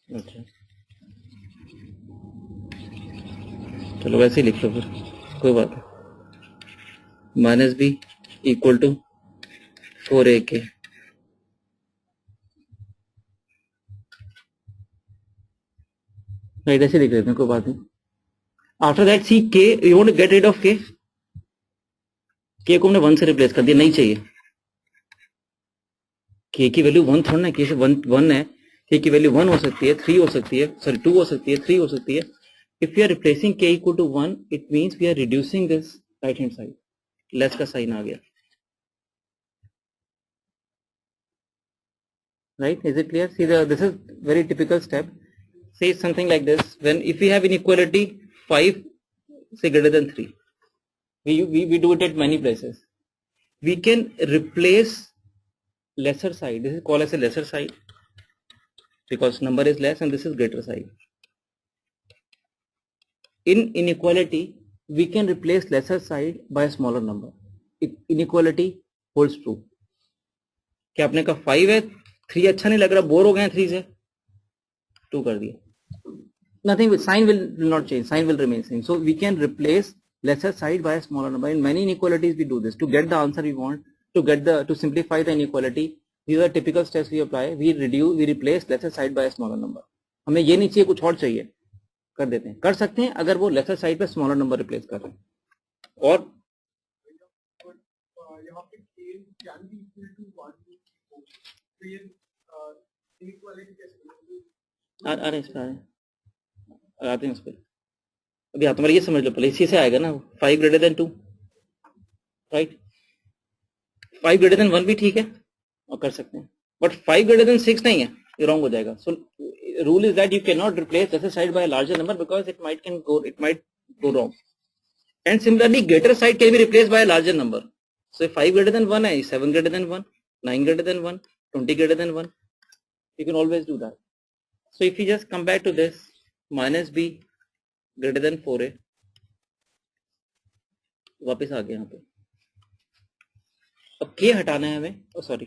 अच्छा चलो वैसे ही लिख लो फिर, कोई बात नहीं. Minus b equal to 4a के, right, ऐसे लिख लेते हैं, कोई बात नहीं. After that see k, you want to get rid of k, k को हमने 1 से रिप्लेस कर दिया, नहीं चाहिए. k की वैल्यू 1 थोड़ा ना, k से 1 है, k की वैल्यू 1 हो सकती है, 3 हो सकती है, सॉरी 2 हो सकती है, 3 हो सकती है. If we are replacing k equal to 1, it means we are reducing this right hand side, less का साइन आ गया, right? Is it clear? See, this is very typical step. Say something like this: when if we have inequality 5 say greater than 3, we do it at many places. We can replace lesser side. This is called as a lesser side because number is less, and this is greater side. In inequality, we can replace lesser side by a smaller number. If inequality holds true. क्या आपने कहा 5 है, 3 अच्छा नहीं लग रहा, bore हो गए 3 से, 2 कर दिया. Nothing will, sign will not change, sign will remain same. So we can replace lesser side by a smaller number. In many inequalities we do this to get the answer we want, to simplify the inequality. These are typical steps we apply. We replace lesser side by a smaller number. हमें ये नहीं चाहिए, कुछ और चाहिए, कर देते हैं, कर सकते हैं अगर वो lesser side पे smaller number replace कर रहे हैं. और अरे इस पर आते हैं उस पर. अभी आप तुम्हारी ये समझ लो पहले, इसी से आएगा ना 5 greater than 2, right? 5 greater than 1 भी ठीक है और कर सकते हैं, बट 5 ग्रेटर देन 6 नहीं है, ये रॉन्ग हो जाएगा. So rule is that you can not replace laser side by larger number because it might go wrong. And similarly greater side can be replace by larger number. So 5 greater than 1 है, 7 greater than 1, 9 greater than 1, 20 greater than 1, you can always do that. So if you just come back to this, minus b greater than 4a, वापस आ गया यहाँ पे. अब k हटाना है हमें, sorry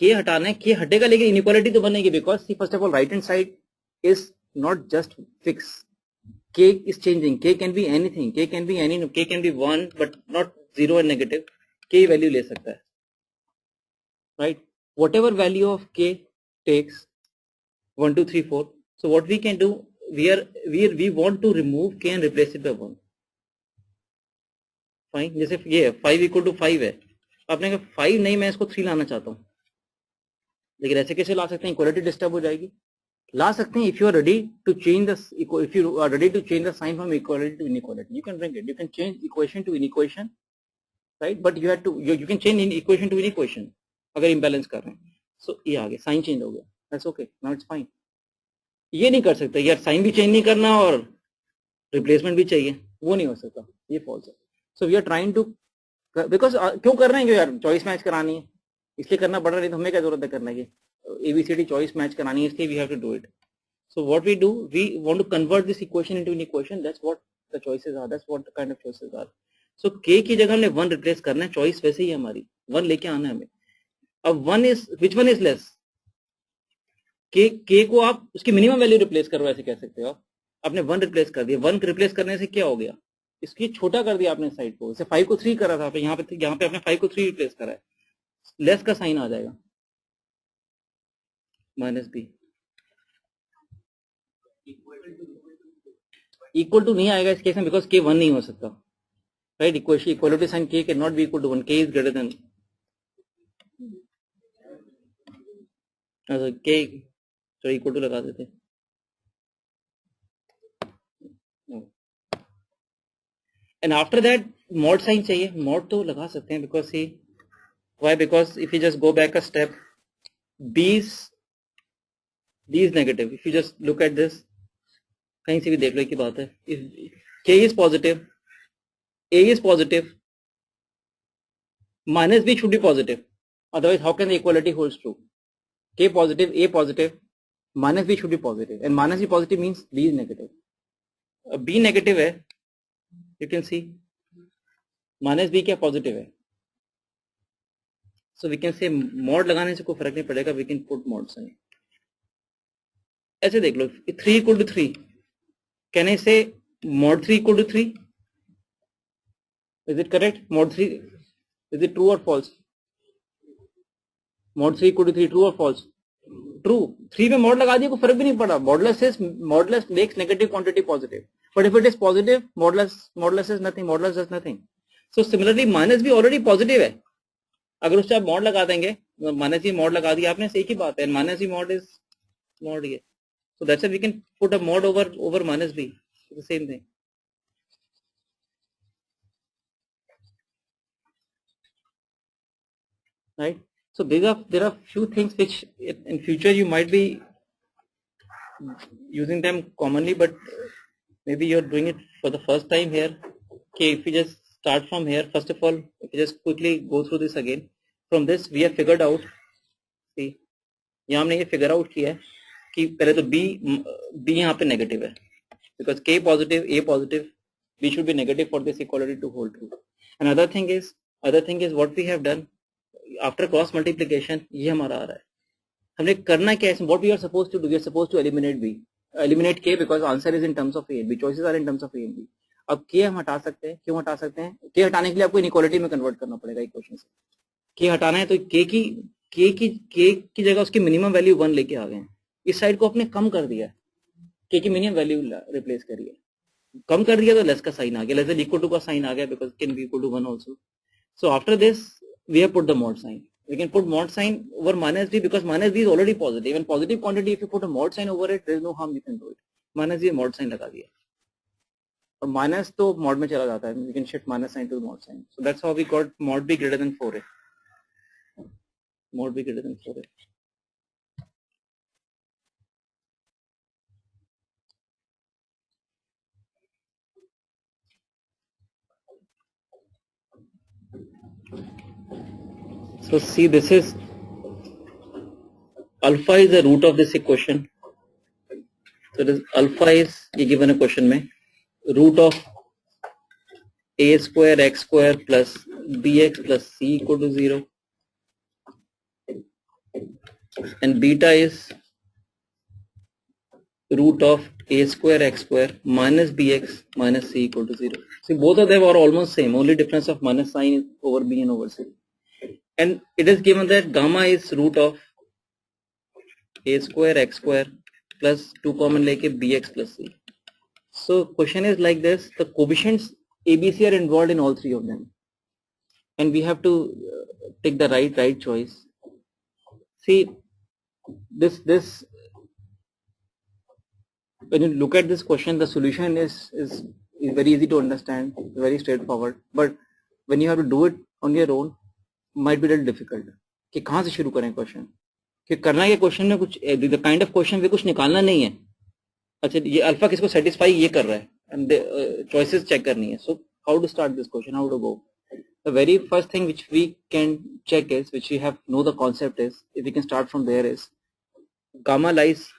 k हटाना है, k हटेगा लेकिन इनइक्वालिटी तो बनेगी, because see first of all right hand side is not just fix, k is changing, k can be anything, k can be 1 but not 0 and negative, k value ले सकता है, right? Whatever value of k takes 1 2 3 4. So what we can do, we want to remove k and replace it by 1. Fine. जैसे ये 5 equal to 5 है, आपने कहा 5 नहीं, मैं इसको 3 लाना चाहता हूँ, लेकिन ऐसे कैसे ला सकते हैं? इक्वालिटी डिस्टर्ब हो जाएगी. ला सकते हैं if you are ready to change the sign from equality to inequality, you can bring it, you can change equation to inequation, right? But you can change in equation to inequation अगर imbalance कर रहे हैं. So ये आ गया, sign change हो गया, that's okay, now it's fine. ये नहीं कर सकते यार, साइन भी चेंज नहीं करना और रिप्लेसमेंट भी चाहिए, वो नहीं हो सकता, ये फॉल्स है. So we are trying to, because क्यों कर रहे हैं, क्यों यार चॉइस मैच करानी है इसलिए करना पड़ रहा है, तो हमें क्या जरूरत है करने की, ABCD चॉइस मैच करानी है इसलिए we have to do it. So what we do, we want to convert this equation into an equation, that's what the choices are, that's what the kind of choices are. So k की जगह हमने 1 replace करना है, choice वैसे ही है हमारी, 1 लेके आना है हमें. अब 1 is, which one is less, k को आप उसकी मिनिमम वैल्यू रिप्लेस करो, ऐसे कह सकते हो. आपने 1 रिप्लेस कर दिया, 1 रिप्लेस करने से क्या हो गया, इसकी छोटा कर दिया आपने साइड को, जैसे 5 को 3 करा था, यहाँ पे आपने 5 को 3 रिप्लेस करा है, लेस का साइन आ जाएगा, माइनस बी. इक्वल टू नहीं आएगा इस केस में, बिकॉज k 1 नहीं हो सकता, right? Equality sign k can not be equal to 1, k is greater than, k तो इक्वल टू लगा देते. And after that mod sign चाहिए, मॉड तो लगा सकते हैं, because see why, because if you just go back a step, b B is negative. If you just look at this, कहीं से भी देख लो की बात है. If K is positive, A is positive, minus B should be positive. Otherwise, how can the equality holds true? K positive, A positive, minus B should be positive, and minus B positive means B is negative. B negative है, you can see minus B क्या positive है. So we can say mod लगाने से कोई फर्क नहीं पड़ेगा. We can put mod sign. ऐसे देख लो. 3 equal to 3. Can I say mod 3 equal to 3? Is it correct? Mod 3, is it true or false? Mod 3 equal to 3, true or false? True. 3 में mod लगा दिया कोई फर्क भी नहीं पड़ा. Modulus makes negative quantity positive. But if it is positive, modulus is nothing. Modulus does nothing. So similarly, minus भी already positive है. अगर उससे आप mod लगा देंगे, minus ही mod लगा दिया आपने, सही की बात है. And minus he mod is mod ये. So that's why we can put a mod over minus b. It's the same thing. Right. So there are few things which in future you might be using them commonly, but maybe you're doing it for the first time here. Okay, if we just start from here, first of all, if we just quickly go through this again. From this we have figured out, see, यहाँ हमने ये figure out किया है कि पहले तो B यहाँ पे negative है, because K positive, A positive, B should be negative for this equality to hold true. Another thing is what we have done after cross multiplication, ये हमारा आ रहा है. हमने करना क्या है? What we are supposed to do? We are supposed to eliminate K because answer is in terms of A and B. Choices are in terms of A and B. अब K हम हटा सकते हैं. क्यों हटा सकते हैं? K हटाने के लिए आपको इनइक्वालिटी में कन्वर्ट करना पड़ेगा इक्वेशन से. K हटाना है तो K की जगह उसकी मिनिमम वैल्यू 1 लेके आ गए हैं. इस साइड को आपने कम कर दिया. K की मिनिमम वैल्यू रिप्लेस करिए. कम कर दिया तो लेस का साइन आ गया, लेस देन इक्वल टू का साइन आ गया because can be equal to 1 also. So after this we have put the mod sign. We can put mod sign over minus b because minus b is already positive, and positive quantity if you put a mod sign over it, there is no harm, you can do it. Minus b mod sign लगा दिया और minus तो mod में चला जाता है. We can shift minus sign to the mod sign. So that's how we got mod b greater than 4a. Mod b greater than 4a. So see, this is alpha is the root of this equation. So this alpha is ये given a question में root of a square x square plus bx plus c equal to 0, and beta is root of a square x square minus bx minus c equal to 0. See, both of them are almost same, only difference of minus sign is over b and over c. And it is given that gamma is root of a square x square plus 2 common leke bx plus c. So question is like this: the coefficients ABC are involved in all three of them, and we have to take the right choice. See, this when you look at this question, the solution is very easy to understand, very straightforward. But when you have to do it on your own, might be a little difficult. कि कहाँ से शुरू करें question? कि करना ये question में कुछ the kind of question में कुछ निकालना नहीं है. अच्छा, ये अल्फा किसको सेटिस्फाई ये कर रहा है, and choices check करनी है. So how to start this question? How to go? The very first thing which we can check is, which we have know the concept is, if we can start from there, is gamma lies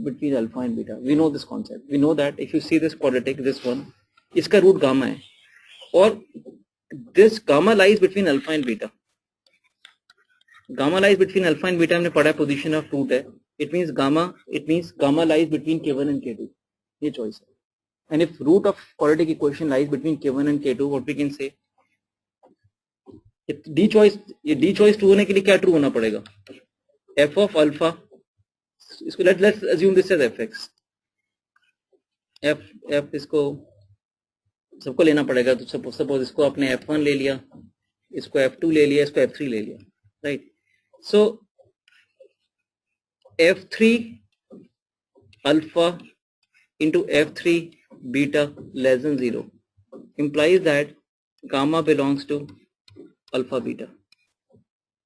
between alpha and beta. We know this concept. We know that if you see this quadratic, this one, इसका root gamma है, और this gamma lies between alpha and beta. Gamma lies between alpha and beta हमने पढ़ा है, position of root है. It means gamma lies between K1 and K2. ये choice है. And if root of quadratic equation lies between K1 and K2, what we can say? D choice true होने के लिए क्या true होना पड़ेगा? F of alpha. इसको let's assume this as fx. F इसको सबको लेना पड़ेगा. तो suppose इसको आपने f1 ले लिया, इसको f2 ले लिया, इसको f3 ले लिया, right? So f3 alpha into f3 beta less than 0 implies that gamma belongs to alpha beta.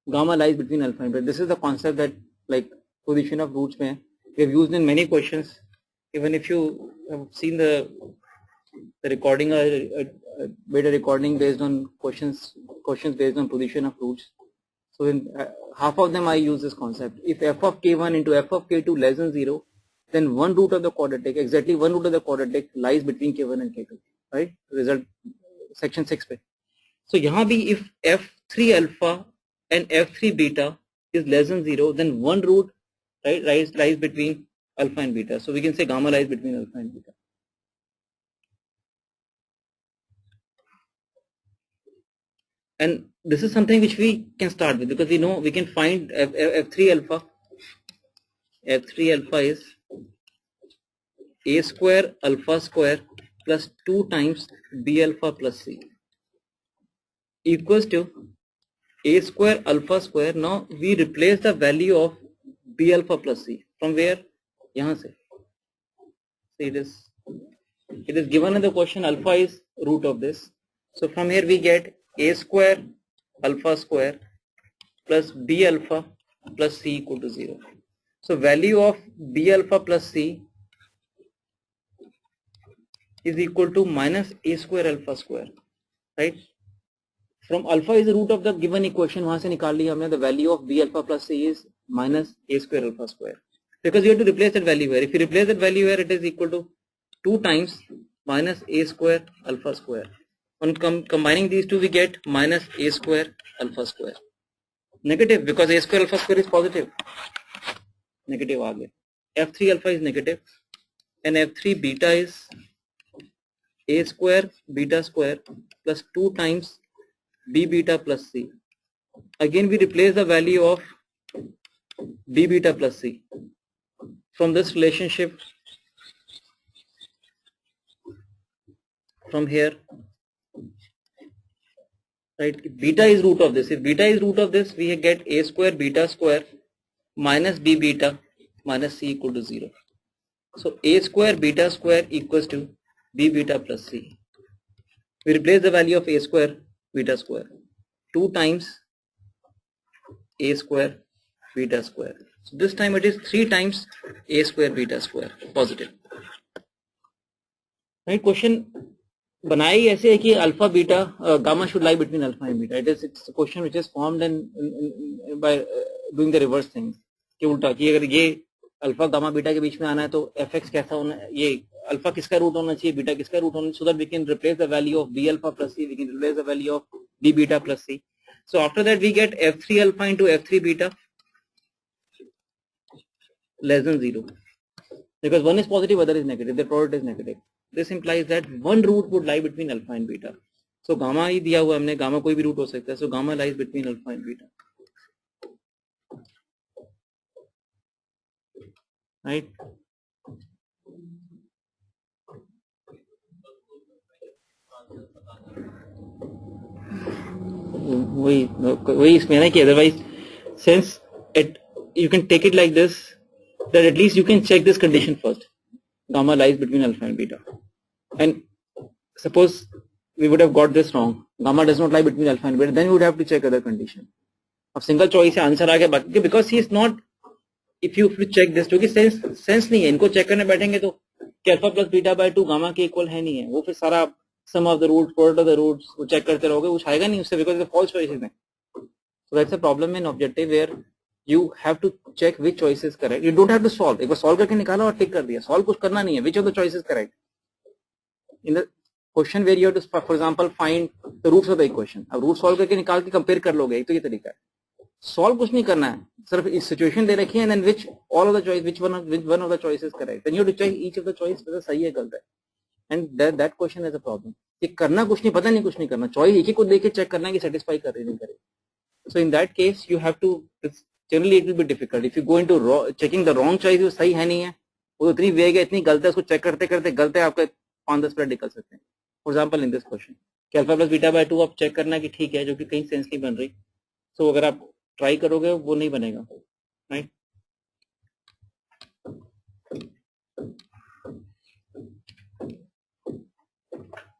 Gamma lies between alpha and beta. This is the concept that like position of roots में we have used in many questions. Even if you have seen the recording, made a recording based on questions based on position of roots. So in half of them I use this concept. If f of k1 into f of k2 less than 0, then one root of the quadratic, exactly one root of the quadratic lies between k1 and k2, right? Result section 6 पे. So यहाँ भी if f3 alpha and f3 beta is less than 0, then one root, right, lies between alpha and beta. So we can say gamma lies between alpha and beta. And this is something which we can start with, because we know we can find f3 alpha. F3 alpha is a square alpha square plus 2 times b alpha plus c equals to a square alpha square. Now we replace the value of b alpha plus c from where? यहाँ से. So it is given in the question alpha is root of this. So from here we get a square alpha square plus b alpha plus c equal to 0. So value of b alpha plus c is equal to minus a square alpha square, right? From alpha is the root of the given equation, वहां से निकाल लिया हमने. The value of b alpha plus c is minus a square alpha square, because you have to replace that value here. If you replace that value here, it is equal to 2 times minus a square alpha square. On combining these two, we get minus a square alpha square. Negative, because a square alpha square is positive. Negative आ गया. f3 alpha is negative and f3 beta is a square beta square plus 2 times b beta plus c. Again we replace the value of b beta plus c from this relationship. From here, right, if beta is root of this, if beta is root of this, we get a square beta square minus b beta minus c equal to 0. So a square beta square equals to b beta plus c. We replace the value of a square beta square, 2 times a square beta square. So this time it is 3 times a square beta square, positive. Right, question बनाई ऐसे है कि alpha beta gamma should lie between alpha and beta. It's a question which is formed by doing the reverse things. कि उल्टा कि अगर ये alpha gamma beta के बीच में आना है तो fx कैसा होना, ये अल्फा किसका रूट होना चाहिए, बीटा किसका रूट होना चाहिए, so that we can replace the value of b alpha plus c, we can replace the value of b beta plus c. So after that we get f3 alpha into f3 beta less than 0, because one is positive, other is negative, the product is negative. This implies that one root would lie between alpha and beta. So gamma ही दिया हुआ हमने, gamma कोई भी root हो सकता है, so gamma lies between alpha and beta, right? वही इसमें ना कि otherwise since it you can take it like this, that at least you can check this condition first. Gamma lies between alpha and beta, and suppose we would have got this wrong, gamma does not lie between alpha and beta, then we would have to check other condition. अब single choice से answer आ गया, बाकी because he is not, if you check this, क्योंकि sense नहीं है, इनको check करने बैठेंगे तो alpha plus beta by 2 gamma के इक्वल है नहीं है, वो फिर सारा sum of the roots product of the roots वो चेक करते रहोगे, वो आएगा नहीं उससे, बिकॉज फॉल्स चॉइसेस हैं. So that's a problem in objective where you have to check which choice is correct. You don't have to solve, एक बार सॉल्व करके निकाला और टिक कर दिया, सॉल्व कुछ करना नहीं है, which of the choice is correct in the question where you have to for example find the roots of the equation. अब रूट सॉल्व करके निकाल के कंपेयर कर लोगे, तो ये तरीका है. सॉल्व कुछ नहीं करना है, सिर्फ इस सिचुएशन दे रखी है, and then which all of the choice, which one of the choice is correct, then you have to check each of the choice whether सही है गलत है, and that question is a problem. ये करना कुछ नहीं, पता नहीं कुछ नहीं करना, चॉइस एक ही को देके चेक करना है कि सेटिस्फाई कर रही नहीं करे. So in that case you have to, generally it will be difficult if you go into checking the wrong choice, वो सही है नहीं है, वो इतनी वेग है, इतनी गलत है, उसको चेक करते करते गलत है, आपके 5-10 मिनट निकल सकते हैं. For example in this question कि अल्फा प्लस बीटा बाय 2 आप चेक करना कि ठीक है, जो कि कहीं सेंस नहीं बन रही. सो अगर आप ट्राई करोगे वो नहीं बनेगा, राइट.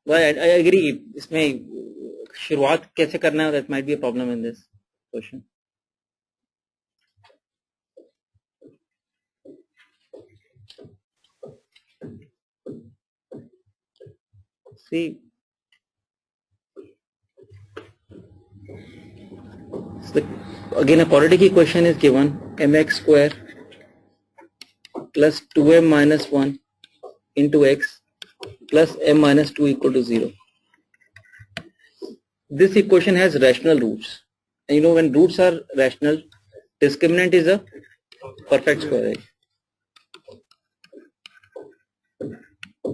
आई एग्री, इसमें शुरुआत कैसे करना है, that might be a problem in this question. See, so again a quadratic equation is given, mx square plus 2m minus 1 into x plus m minus 2 equal to 0. This equation has rational roots. And you know, when roots are rational, discriminant is a perfect square.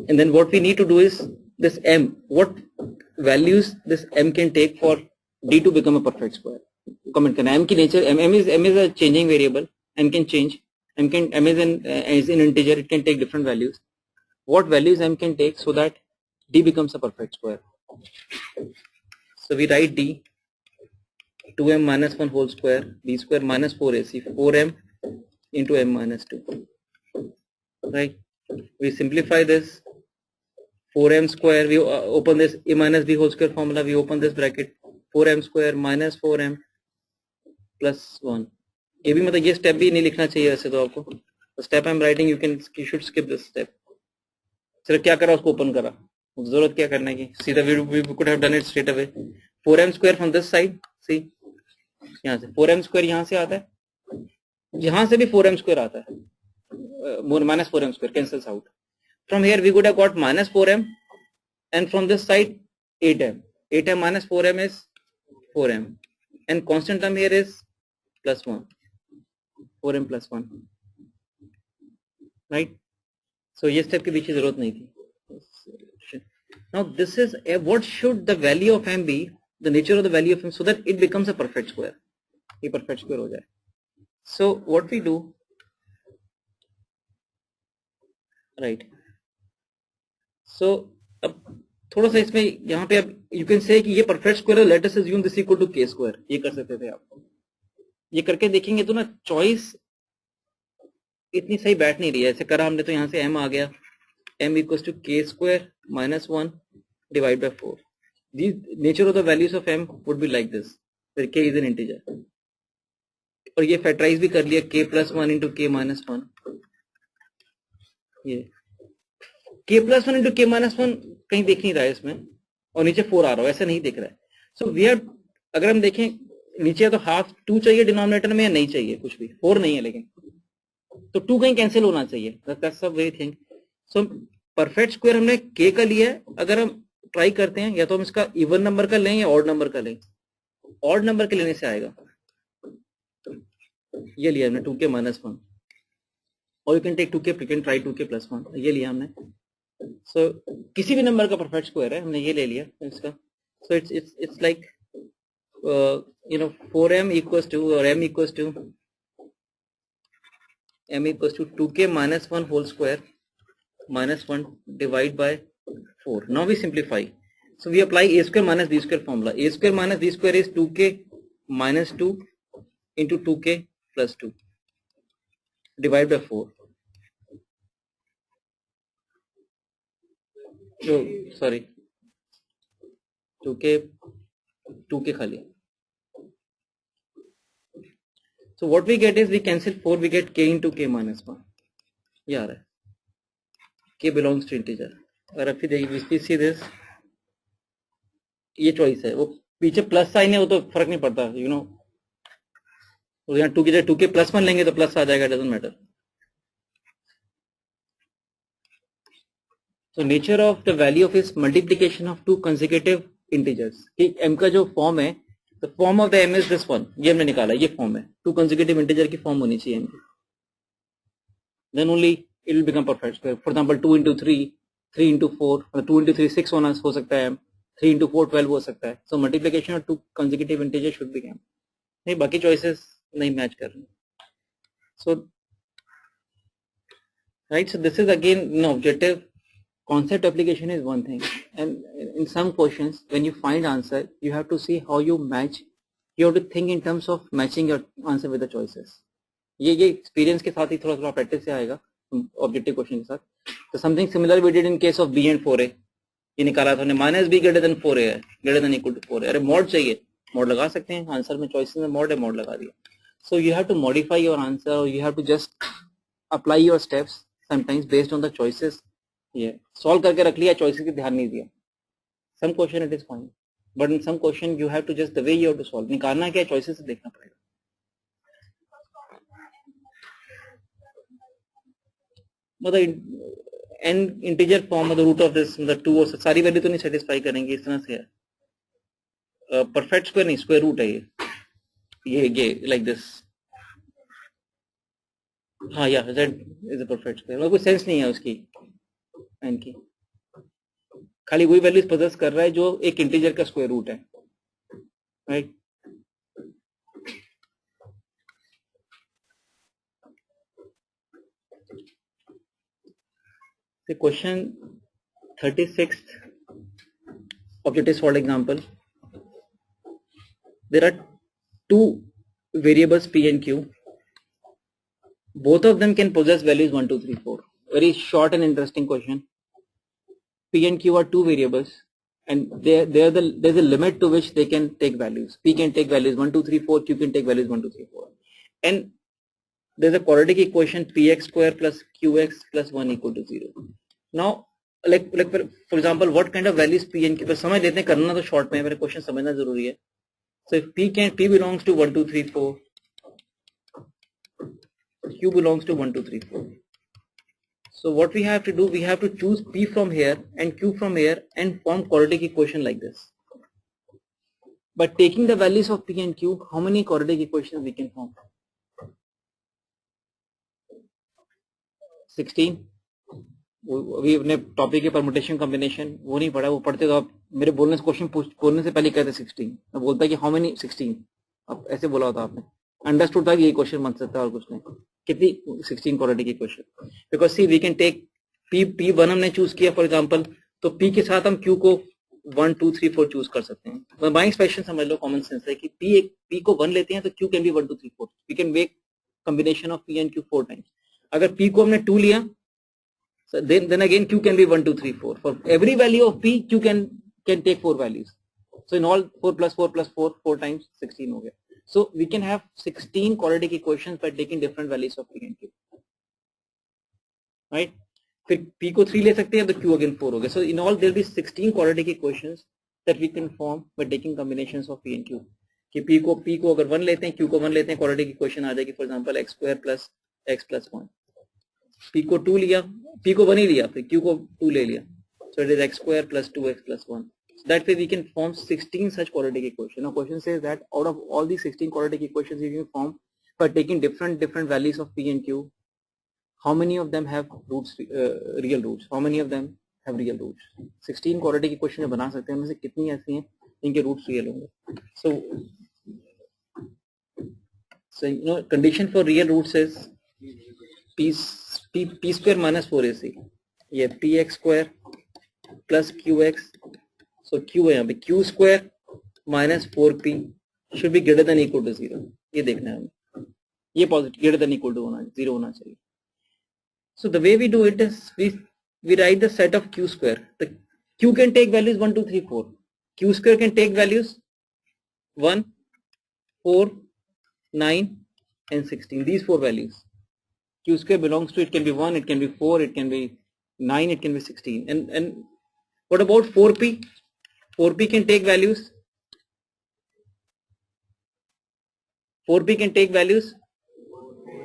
And then what we need to do is this m, what values this m can take for d to become a perfect square. Comment करना m की nature, m is a changing variable, m can change, m is in integer, it can take different values. What values m can take so that d becomes a perfect square? So we write d 2m minus 1 whole square, b square minus 4ac, 4m into m minus 2. Right? We simplify this. 4m square, we open this a minus b whole square formula, we open this bracket, 4m square minus 4m plus 1. ये भी मतलब ये step भी नहीं लिखना चाहिए वैसे तो आपको. Step I am writing, you should skip this step. सिर्फ क्या करा, उसको ओपन करा, जरूरत क्या करने की, सीधा we could have done it straight away. 4m square from this side, see यहाँ से 4m square यहाँ से आता है, यहाँ से भी 4m square आता है, minus 4m square cancels out. From here we could have got minus 4m, and from this side 8m. 8m minus 4m is 4m, and constant term here is plus 1. 4m plus 1. Right? So ये step की पीछे जरूरत नहीं थी. Now this is what should the value of m be, the nature of the value of m, so that it becomes a perfect square. ये perfect square हो जाए. So what we do, right? So अब थोड़ा सा इसमें यहाँ पे अब you can say कि ये perfect square है, let us assume this equal to k square. ये कर सकते थे आप. ये करके देखेंगे तो ना choice इतनी सही बैठ नहीं रही है. ऐसे करा हमने तो यहाँ से m आ गया, m equals to k square minus 1 divided by 4. The nature of the values of m would be like this, where k is an integer. और ये factorize भी कर लिया, k plus 1 into k minus 1. ये k plus 1 into k minus 1 कहीं देख नहीं रहा है इसमें, और नीचे 4 आ रहा है, ऐसा नहीं दिख रहा है. So we have, अगर हम देखें नीचे तो हाफ 2 चाहिए डिनोमिनेटर में, या नहीं चाहिए कुछ भी, 4 नहीं है, लेकिन तो 2 कहीं कैंसिल होना चाहिए. That's the very thing. So perfect square हमने k का लिया है. अगर हम ट्राई करते हैं, या तो हम इसका इवन नंबर का लें या ऑड नंबर का लें. ऑड नंबर के लेने से आएगा. ये लिया हमने 2k minus 1, और you can take 2k, you can try 2k plus 1. ये लिया हमने. So किसी भी नंबर का परफेक्ट स्क्वायर है, हमने ये ले लिया इसका. So it's like 4m equals to, or m equals to 2k minus 1 whole square minus 1 divided by 4. Now we simplify. So we apply a square minus b square formula. A square minus b square is 2k minus 2 into 2k plus 2 divided by 4. Oh, sorry, 2k खाली. So what we get is, we cancel 4, we get k into k minus 1. ये आ रहा है, k belongs to integer. और अब फिर देखिए see this, ये choice है, वो पीछे प्लस साइन है, वो तो फर्क नहीं पड़ता, तो यहाँ 2 की जगह 2k plus 1 लेंगे तो प्लस आ जाएगा, doesn't matter. So nature of the value of is multiplication of two consecutive integers. कि m का जो फॉर्म है, the form of the m is this one. ये हमने निकाला, ये फॉर्म है. two consecutive integer की फॉर्म होनी चाहिए m की. Then only it will become perfect square. For example, 2 into 3, 3 into 4, 2 into 3 6 होना हो सकता है m. 3 into 4 12 हो सकता है. So multiplication of two consecutive integers should be m. नहीं, बाकी choices नहीं मैच कर रहे. So right, so this is again an objective. Concept application is one thing, and in some questions when you find answer, you have to see how you match. You have to think in terms of matching your answer with the choices. ये experience के साथ ही थोड़ा practice से आएगा objective question के साथ. So something similar we did in case of b and 4a. ये निकाला था हमने, minus b greater than 4a है, greater than equal to 4a. अरे mod चाहिए, mod लगा सकते हैं, आंसर में choices में mod है, mod लगा दिया. So you have to modify your answer, or you have to just apply your steps sometimes based on the choices. ये सॉल्व करके रख लिया, चॉइसेस की ध्यान नहीं दिया. some question it is fine, but in some question you have to just the way you have to solve. निकालना क्या choices से देखना पड़ेगा. मतलब n integer form of the root of this मतलब 2 और सारी वैल्यू तो नहीं सेटिस्फाई करेंगे, इस तरह से है. परफेक्ट स्क्वायर नहीं, स्क्वायर रूट है ये लाइक दिस. हाँ या z is a perfect square. कोई सेंस नहीं है उसकी n की, खाली वही वैल्यूज पोजेस कर रहा है जो एक इंटीजर का स्क्वायर रूट है, right. The question 36th objective solved example. There are two variables p and q. Both of them can possess values 1, 2, 3, 4. Very short and interesting question. P and q are two variables, and there's a limit to which they can take values. P can take values 1, 2, 3, 4. Q can take values 1, 2, 3, 4. And there's a quadratic equation px square plus qx plus 1 equal to 0. Now, like for example, what kind of values p and q? बस समझ लेते हैं, करना तो short में है, मेरे question समझना जरूरी है. So if p belongs to 1, 2, 3, 4, q belongs to 1, 2, 3, 4. So what we have to do, we have to choose p from here and q from here and form quadratic equation like this. But taking the values of p and q, how many quadratic equations we can form? 16. अभी अपने topic के permutation combination वो नहीं पढ़ा, वो पढ़ते तो आप मेरे बोलने से क्वेश्चन बोलने से पहले कहते 16. मैं बोलता कि हाउ मेनी 16, अब ऐसे बोला होता आपने, अंडरस्टूड था कि ये क्वेश्चन बन सकता है और कुछ नहीं. कितनी 16 quadratic equation? Because see we can take p1 हमने चूज किया फॉर एग्जांपल, तो p के साथ हम q को 1, 2, 3, 4 चूज कर सकते हैं. बाय एक्सप्रेशन समझ लो, कॉमन सेंस है कि p को 1 लेते हैं तो q can be 1, 2, 3, 4. We can make combination of p and q 4 times. अगर p को हमने 2 लिया, so then again q can be 1, 2, 3, 4. For every value of p, q can take 4 values. So in all 4 plus 4 plus 4, 4 times 16 हो गया. So we can have 16 quadratic equations by taking different values of p and q. Right? फिर p को 3 ले सकते हैं तो q again 4 हो गया. So in all there will be 16 quadratic equations that we can form by taking combinations of p and q. कि p को अगर 1 लेते हैं, q को 1 लेते हैं, quadratic equation आ जाएगी for example x square plus x plus 1. p को 2 लिया, p को 1 ही लिया, फिर q को 2 ले लिया, so it is x square plus 2x plus 1. So that way we can form 16 such quadratic equations. Now question says that out of all these 16 quadratic equations you can form by taking different values of p and q, how many of them have roots, real roots? How many of them have real roots? 16 quadratic equation बना सकते हैं, उनमें से कितनी ऐसी हैं इनके roots real होंगे? So you know, condition for real roots is p square minus 4ac, ये px square plus qx. So q है यहाँ पे, q square minus 4p should be greater than equal to 0. ये देखना है हमें, ये positive greater than equal to 0 होना चाहिए. So the way we do it is we write the set of q square. The q can take values 1, 2, 3, 4. q square can take values 1, 4, 9 and 16. These 4 values. Q square belongs to, it can be 1, it can be 4, it can be 9, it can be 16. And what about 4p? 4p can take values. 4p can take values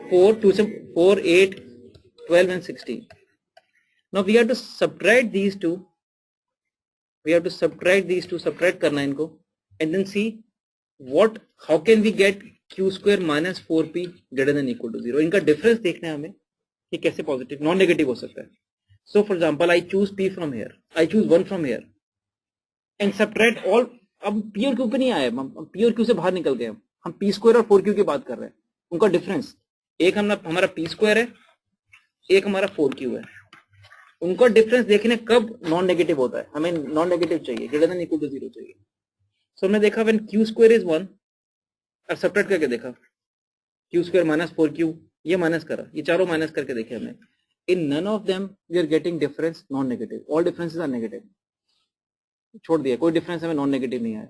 4, 8, 12 and 16. Now we have to subtract these two. Subtract करना इनको, and then see how can we get q square minus 4p greater than equal to 0. इनका difference देखना है हमें कि कैसे positive non negative हो सकता है. So for example, I choose p from here, I choose 1 from here and subtract all. अब p और q पे नहीं आए, हम p और q से बाहर निकल गए, हम p स्क्वायर और 4q की बात कर रहे हैं. उनका डिफरेंस, एक हमारा p स्क्वायर है, एक हमारा 4q है. उनका डिफरेंस देखने कब नॉन नेगेटिव होता है, हमें नॉन नेगेटिव चाहिए, ग्रेटर देन इक्वल टू 0 चाहिए. सो हमने देखा व्हेन q स्क्वायर इज 1 और सब्ट्रैक्ट करके देखा q स्क्वायर माइनस 4q, ये माइनस करा, ये चारों माइनस करके देखे हमने. In none of them we are getting difference non negative. All differences are negative. छोड़ दिया, कोई डिफरेंस हमें नॉन नेगेटिव नहीं आया.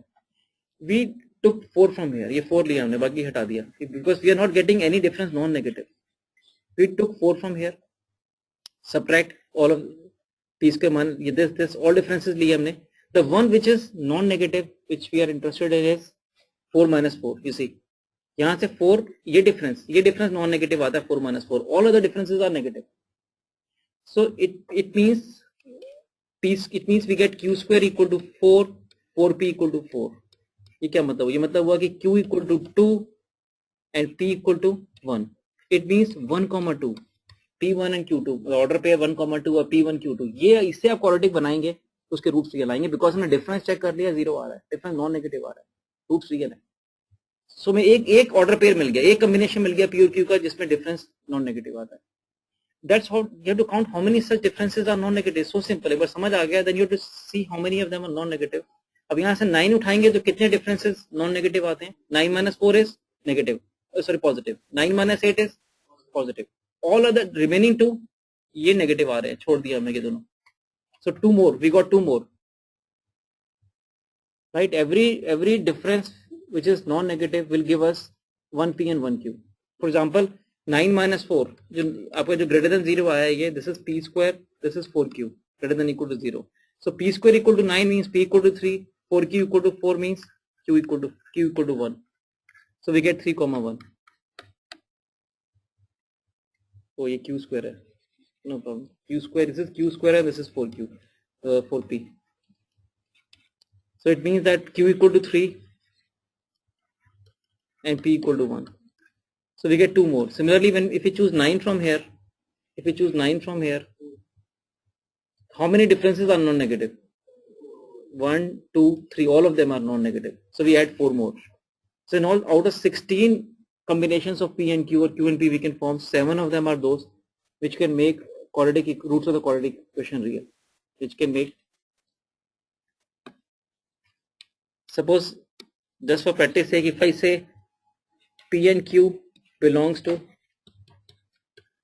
वी टुक 4 फ्रॉम हियर, ये 4 लिया हमने, बाकी हटा दिया because we are not getting any difference non negative. We took 4 from here, subtract all of p square मान, ये दिस ऑल डिफरेंसेस लिए हमने, The one which is non-negative, which we are interested in, is 4 minus 4. You see, यहाँ से 4 ये difference non-negative आता है 4 minus 4. All other differences are negative. So it means we get q square equal to 4, 4p equal to 4. ये क्या मतलब हुआ? ये मतलब हुआ कि q equal to 2 and p equal to 1. It means 1, 2. P1 and Q2 order पे 1, 2 और P1 Q2. ये इससे आप क्वाड्रेटिक बनाएंगे तो उसके रूट्स रियल आएंगे, बिकॉज हमने डिफरेंस चेक कर लिया, 0 आ रहा है, डिफरेंस नॉन नेगेटिव आ रहा है, रूट्स रियल है. सो में एक ऑर्डर पेयर मिल गया, एक कॉम्बिनेशन मिल गया P और Q का जिसमें डिफरेंस नॉन नेगेटिव आता है. That's how you have to count how many such differences are non-negative. So simple. एक बार समझ आ गया, then you have to see how many of them are non-negative. अब यहाँ से 9 उठाएंगे तो कितने differences non-negative आते हैं? 9 minus 4 is negative. Sorry, positive. 9 minus 8 is positive. All other remaining 2 ये negative आ रहे हैं, छोड़ दिया हमने ये दोनों. So 2 more. We got 2 more. Right? Every difference which is non-negative will give us 1p and 1q. For example, 9 minus 4 जो आपका जो greater than 0 आया है ये, this is p square, this is 4q greater than equal to 0. So p square equal to 9 means p equal to 3, 4q equal to 4 means q equal to 1. So we get 3, 1. तो ये q square है, no problem. Q square, this is q square and this is 4q, 4p. So it means that q equal to 3 and p equal to 1. So we get 2 more. Similarly, if we choose 9 from here, how many differences are non-negative? 1, 2, 3, all of them are non-negative. So we add 4 more. So in all, out of 16 combinations of P and Q or Q and P, we can form 7 of them are those which can make quadratic roots of the quadratic equation real. Which can make, suppose just for practice sake, if I say P and Q belongs to,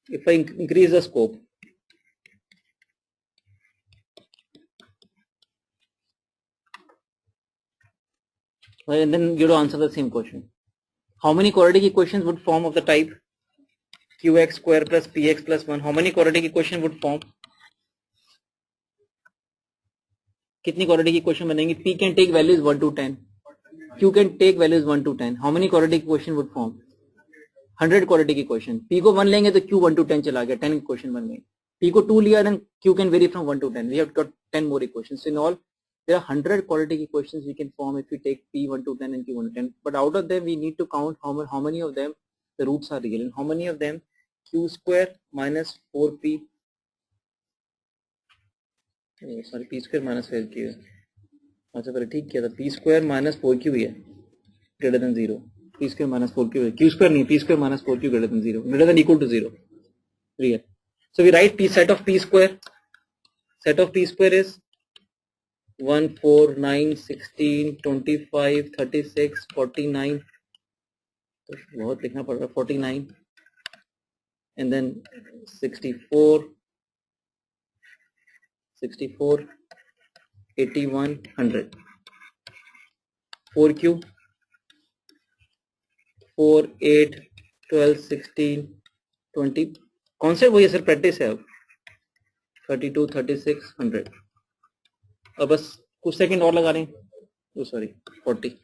if I increase the scope, and then you have to answer the same question. How many quadratic equations would form of the type qx square plus px plus 1? How many quadratic equations would form? कितनी quadratic equation बनेंगी? P can take values 1 to 10. Q can take values 1 to 10. How many quadratic equation would form? 100 quadratic equation. P को 1 लेंगे तो Q 1 to 10 चला गया, 10 equation बन गई. P को 2 लिया, then Q can vary from 1 to 10. We have got 10 more equations. So in all, there are 100 quadratic equations we can form if we take P 1 to 10 and Q 1 to 10. But out of them, we need to count how many of them the roots are real and how many of them Q square minus 4P. Sorry, P square minus 4Q. अच्छा पर ठीक किया था, P square minus 4Q है greater than 0. P square minus 4Q, Q square नहीं, P square minus 4Q greater than 0, greater than equal to 0, real. So we write P set of P square. Set of P square is 1, 4, 9, 16, 25, 36, 49. तो बहुत लिखना पड़ रहा है, 49, and then 64, 81, 100. 4Q. 4, 8, 12, 16, 20. Concept वही है sir, practice है. अब 32, 36, 100. अब बस कुछ सेकंड और लगा रहे हैं. Oh, sorry, 40.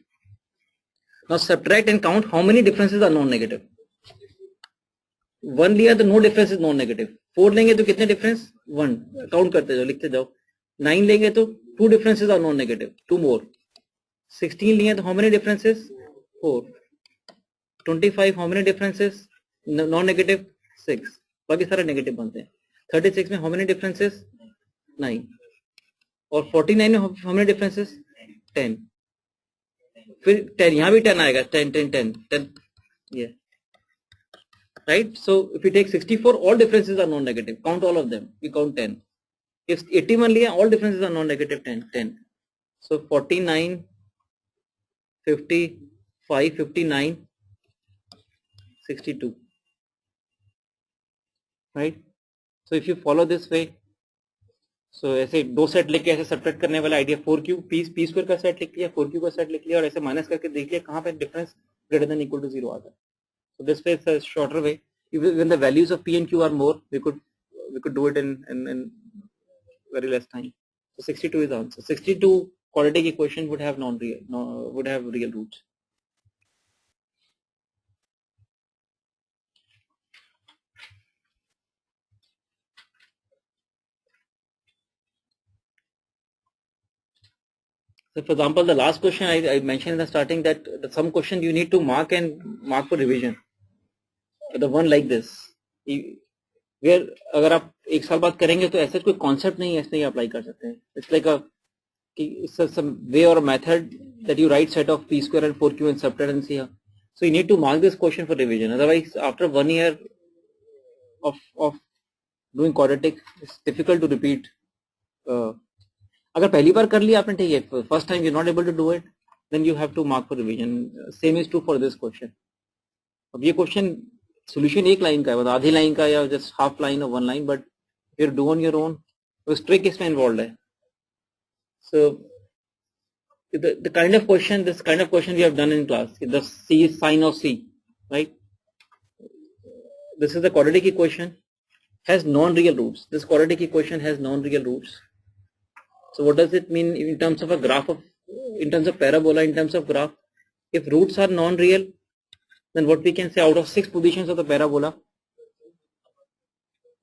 Now subtract and count how many differences are non-negative. 1 लिया तो no difference is non-negative. 4 लेंगे तो कितने difference? 1. काउंट करते जाओ, लिखते जाओ. 9 लेंगे तो 2 differences are non-negative. 2 more. 16 लिए तो how many differences? 4. 25 how many differences? Non-negative 6. बाकी सारे नेगेटिव बनते हैं. 36 में how many differences? 9. और 49 में how many differences? 10. फिर 10 यहाँ भी 10 आएगा. 10, 10, 10, 10. Yeah. Right? So if we take 64, all differences are non-negative. Count all of them. We count 10. If 81 लिया, all differences are non-negative. 10. So 49, 55, 59, 62. Right? So if you follow this way, so ऐसे दो set लिख के ऐसे subtract करने वाला idea, 4Q P square का set लिख लिया, 4Q का सेट लिख लिया और ऐसे माइनस करके देख लिया कहाँ पे difference greater than equal to 0 आता है. So this way is a shorter way. When the values of P and Q are more, we could do it in very less time. So 62 is the answer. 62 quadratic equation would have would have real roots. So for example, the last question I mentioned in the starting that some question you need to mark and mark for revision. The one like this, where अगर आप एक साल बाद करेंगे तो ऐसा कोई concept नहीं है, ऐसे ही अप्लाई कर सकते हैं. It's like some way or a method that you write set of p square and 4q and subtract and see. So you need to mark this question for revision. Otherwise, after 1 year of doing quadratic, it's difficult to repeat. अगर पहली बार कर लिया आपने ठीक है, first time you're not able to do it, then you have to mark for revision. Same is true for this question. अब ये question solution एक लाइन का है, मतलब आधी लाइन का या just half line or one line, but you do on your own. तो trick इसमें involved है. So the kind of question, this kind of question we have done in class, the C is sine of C, right? This is the quadratic equation, has non-real roots. This quadratic equation has non-real roots. So what does it mean in terms of a graph in terms of parabola, in terms of graph? If roots are non-real, then what we can say out of 6 positions of the parabola,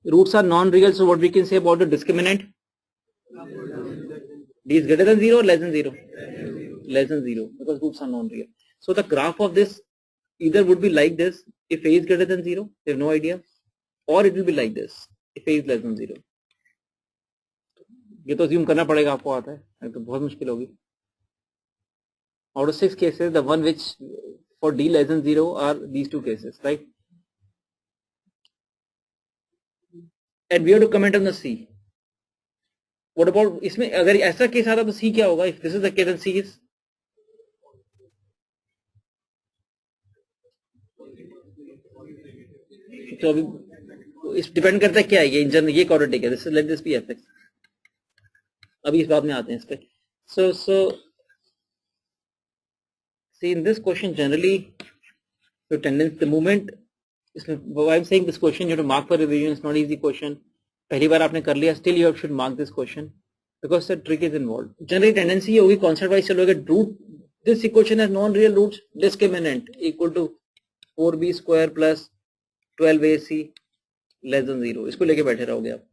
roots are non-real. So what we can say about the discriminant? D is greater than 0 or less than 0? Less than 0, because roots are non-real. So the graph of this either would be like this if A is greater than 0, they have no idea, or it will be like this if A is less than 0. ये तो assume करना पड़ेगा, आपको आता है तो बहुत मुश्किल होगी. Out of 6 cases, the one which for D less than 0 are these 2 cases, right? And we have to comment on the C. What about इसमें अगर ऐसा केस आता तो C क्या होगा? If this is the case, then C is तो अभी इस डिपेंड करता है क्या है ये इंजन, ये क्वाड्रेटिक है. This let this be f x. अभी इस बात में आते हैं इस पे. So see in this question generally the tendency, the moment, I'm saying this question you have to mark for revision. It's not easy question. पहली बार आपने कर लिया, still you should mark this question because the trick is involved. Generally tendency ये होगी concept wise चलोगे, root this equation has non-real roots, discriminant equal to 4b square plus 12ac less than 0. इसको लेके बैठे रहोगे आप.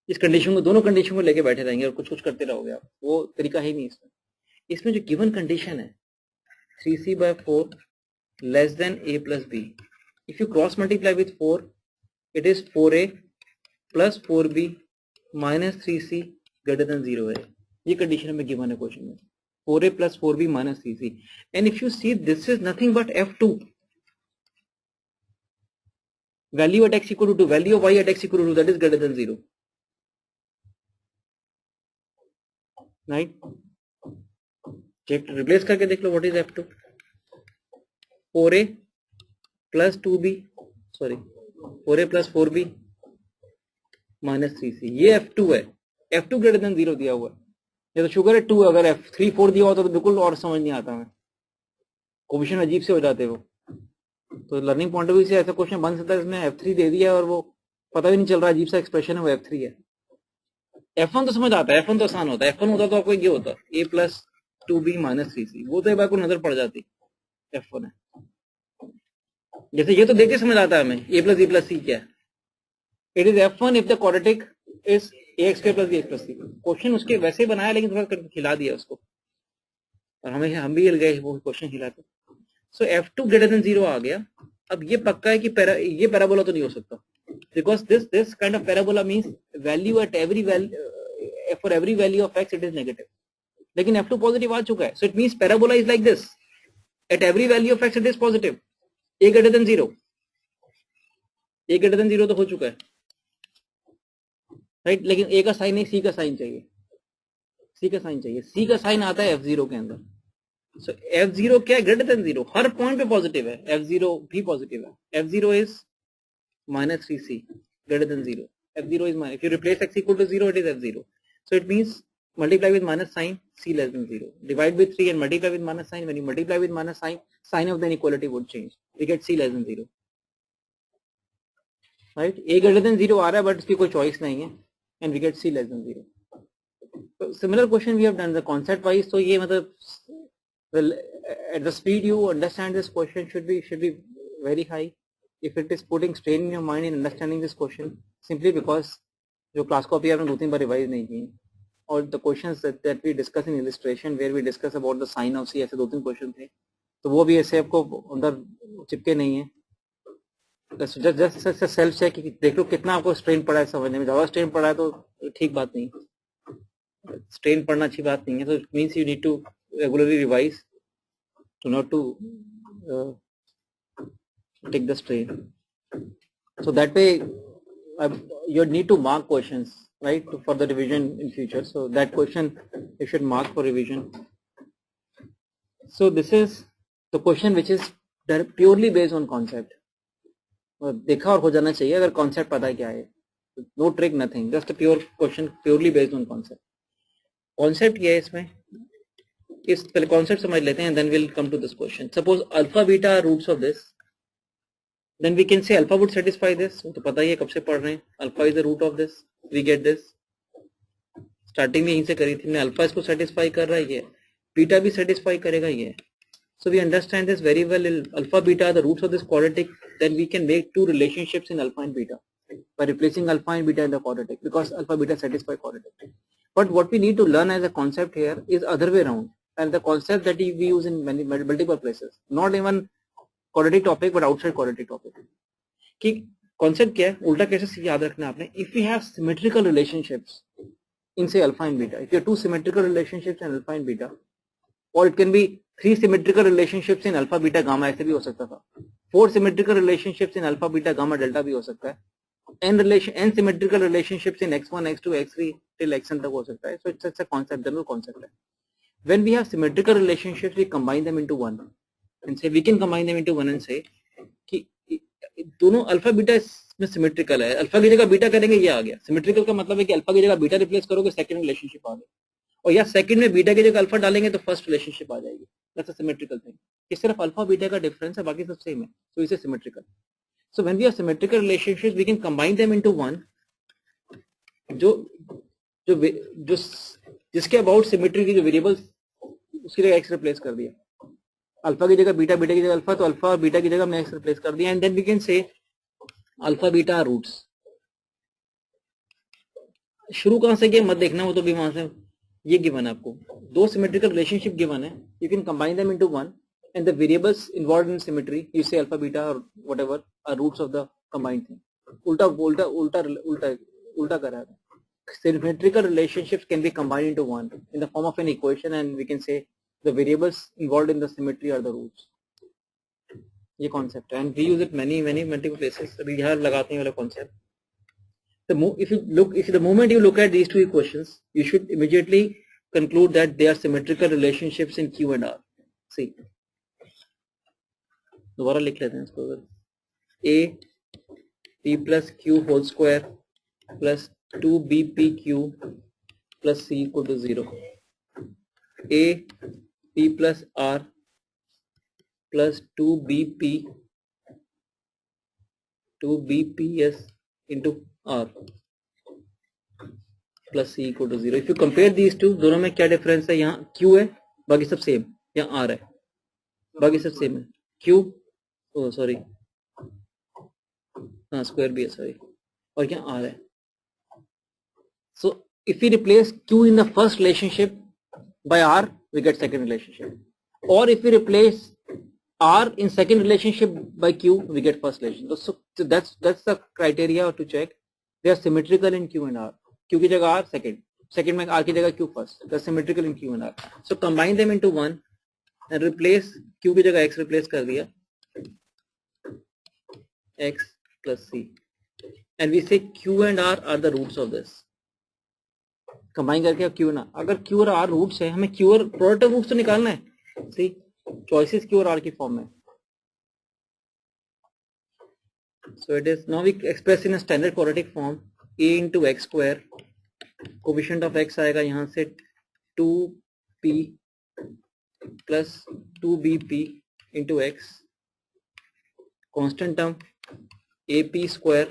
इस कंडीशन को, दोनों कंडीशन को लेके बैठे रहेंगे और कुछ करते रहोगे आप. वो तरीका ही नहीं इसमें. इसमें जो गिवन कंडीशन है 3c/4 less than a plus b. If you cross multiply with 4, it is 4a plus 4b minus 3c greater than 0 है. ये कंडीशन में गिवन है क्वेश्चन में. 4a plus 4b minus 3c. And if you see, this is nothing but f2. Value at x equal to 2, value of y at x equal to 2, that is greater than 0. Right? Check, replace करके देख लो what is f2. 4a plus 2b, sorry, 4a plus 4b minus 3c. ये f2 है. f2 greater than 0 दिया हुआ है. ये तो sugar है 2. अगर f3 4 दिया होता तो बिल्कुल और समझ नहीं आता हमें. कोएफिशिएंट अजीब से हो जाते वो. तो लर्निंग पॉइंट ऑफ व्यू से ऐसा क्वेश्चन बन सकता है इसमें f3 दे दिया और वो पता भी नहीं चल रहा, अजीब सा एक्सप्रेशन है वो f3 है. f1 तो समझ आता है, f1 तो आसान होता है. f1 होता तो आपको ये होता a plus 2b minus 3c. वो तो एक बार को नजर पड़ जाती f1 है. जैसे ये तो देख के समझ आता है हमें a plus b plus c क्या है. It is f1 if the quadratic is ax square plus bx plus c. Question उसके वैसे बनाया लेकिन थोड़ा खिला दिया उसको और हम भी हिल गए वो क्वेश्चन हिलाते. सो f2 greater than 0 आ गया. अब ये पक्का है कि ये पैराबोला तो नहीं हो सकता, because this kind of parabola means value at every value for every value of x it is negative. लेकिन f2 पॉजिटिव आ चुका है. So it means parabola is like this, at every value of x it is positive. a greater than 0, a greater than 0 तो हो चुका है, right. लेकिन a का sign नहीं, c का साइन चाहिए. c का साइन चाहिए. c का साइन आता है f0 के अंदर. सो f0 क्या है? Greater than 0. हर पॉइंट पे पॉजिटिव है. f0 भी पॉजिटिव है. f0 is minus 3c greater than 0. f0 is minus. If you replace x equal to 0, it is f0. So it means multiply with minus sign, c less than 0. Divide with 3 and multiply with minus sign. When you multiply with minus sign, sign of the inequality would change. We get c less than 0. Right? a greater than 0 आ रहा है but इसकी कोई choice नहीं है and we get c less than 0. similar question we have done the concept wise. So ये मतलब well, at the speed you understand this question should be very high. If it is putting strain in your mind in understanding this question, simply because जो class copy आपने 2-3 बार revise नहीं की, और the questions that we discuss in illustration where we discuss about the sign of C, ऐसे 2-3 question थे, तो वो भी ऐसे आपको अंदर चिपके नहीं है. जस्ट सेल्फ चेक देख लो कितना आपको स्ट्रेन पड़ा है समझने में. ज़्यादा स्ट्रेन पड़ा है तो ठीक बात नहीं, स्ट्रेन पड़ना अच्छी बात नहीं है. तो it means you need to regularly revise to not to take the strain. So that way you need to mark questions, right, for the revision in future. So that question you should mark for revision. So this is the question which is purely based on concept. देखा और हो जाना चाहिए अगर concept पता है क्या है. No trick, nothing, just a pure question purely based on concept. Concept क्या है इसमें, इस पहले कॉन्सेप्ट समझ लेते हैं, then we'll come to this question. Suppose alpha beta are roots of this, then we can say alpha would satisfy this. तो पता ही है कब से पढ़ रहे हैं, alpha is the root of this, we get this. Starting में यहीं से करी थी मैं, अल्फा इसको सेटिस्फाई कर रहा है, ये बीटा भी सेटिस्फाई करेगा ये. So we understand this very well. Alpha beta are the roots of this quadratic. Then we can make two relationships in alpha and beta by replacing alpha and beta in the quadratic, because alpha beta satisfy quadratic. But what we need to learn as a concept here is other way around, and the concept that we use in many multiple places, not even quadratic topic but outside quadratic topic. कि concept क्या है, उल्टा कैसे याद रखना आपने. If we have symmetrical relationships in say alpha and beta, if you have two symmetrical relationships in alpha and beta, or it can be 3 symmetrical relationships in alpha beta gamma, ऐसे भी हो सकता था. 4 symmetrical relationships in alpha beta gamma delta भी हो सकता है. n symmetrical relationships in x1 x2 x3 till xn तक हो सकता है. So it's a concept, general concept है. When we have symmetrical relationships, we combine them into one and say, we can combine them into one and say कि दोनों alpha beta में symmetrical है, alpha की जगह बीटा करेंगे ये आ गया. सिमेट्रिकल का मतलब है कि अल्फा की जगह बीटा रिप्लेस करोगे सेकंड रिलेशनशिप आ गया, और या सेकंड में बीटा की जगह अल्फा डालेंगे तो फर्स्ट रिलेशनशिप आ जाएगी. That's a symmetrical thing. ये सिर्फ अल्फा बीटा का डिफरेंस है, बाकी सब सेम है. सो इसे symmetrical. So when we have symmetrical relationships we can combine them into one, जो जो जो जिसके अबाउट सिमेट्री की जो वेरिएबल्स उसकी जगह एक्स रिप्लेस कर दिया. अल्फा की जगह बीटा, बीटा की जगह अल्फा, तो अल्फा और बीटा की जगह हमने एक्स रिप्लेस कर दिया. And then we can say alpha beta are roots. शुरू कहां से किया मत देखना, वो तो भी वहां से ये गिवन है आपको. दो सिमेट्रिकल रिलेशनशिप गिवन है, you can combine them into one and the variables involved in symmetry you say alpha beta और whatever are roots of the combined thing. उल्टा उल्टा उल्टा उल्टा उल्टा कर रहा है. Symmetrical relationships can be combined into one in the form of an equation, and we can say the variables involved in the symmetry are the roots. ये concept है, and we use it many multiple places. अभी यहाँ लगाते हैं वाला concept. If the moment you look at these two equations, you should immediately conclude that they are symmetrical relationships in Q and R. See, दोबारा लिख लेते हैं इसको. A P plus Q whole square plus 2BPQ plus C equal to 0. A P plus R plus 2BPS into R plus C equal to 0. If you compare these two, दोनों में क्या difference है? यहाँ Q है, बाकी सब same. यहाँ R है, बाकी सब सेम है. Q, oh sorry, हाँ स्क्वायर भी है, सॉरी, और यहाँ R है. So if we replace Q in the first relationship by R, we get second relationship. Or if we replace R in second relationship by Q, we get first relationship. So that's the criteria to check. They are symmetrical in Q and R. Q की जगह R second में R की जगह Q first. They are symmetrical in Q and R. So combine them into one and replace Q की जगह X replace कर दिया, X plus C, and we say Q and R are the roots of this. Combine करके Q ना, अगर Q और are roots है, हमें क्यू और प्रोडक्ट रूट्स तो निकालना है. सी चॉइसेस क्यू और आर की फॉर्म में. So it is now we express in a standard quadratic form. a into x square, coefficient of x आएगा यहाँ से 2p plus 2bp into x, constant term ap square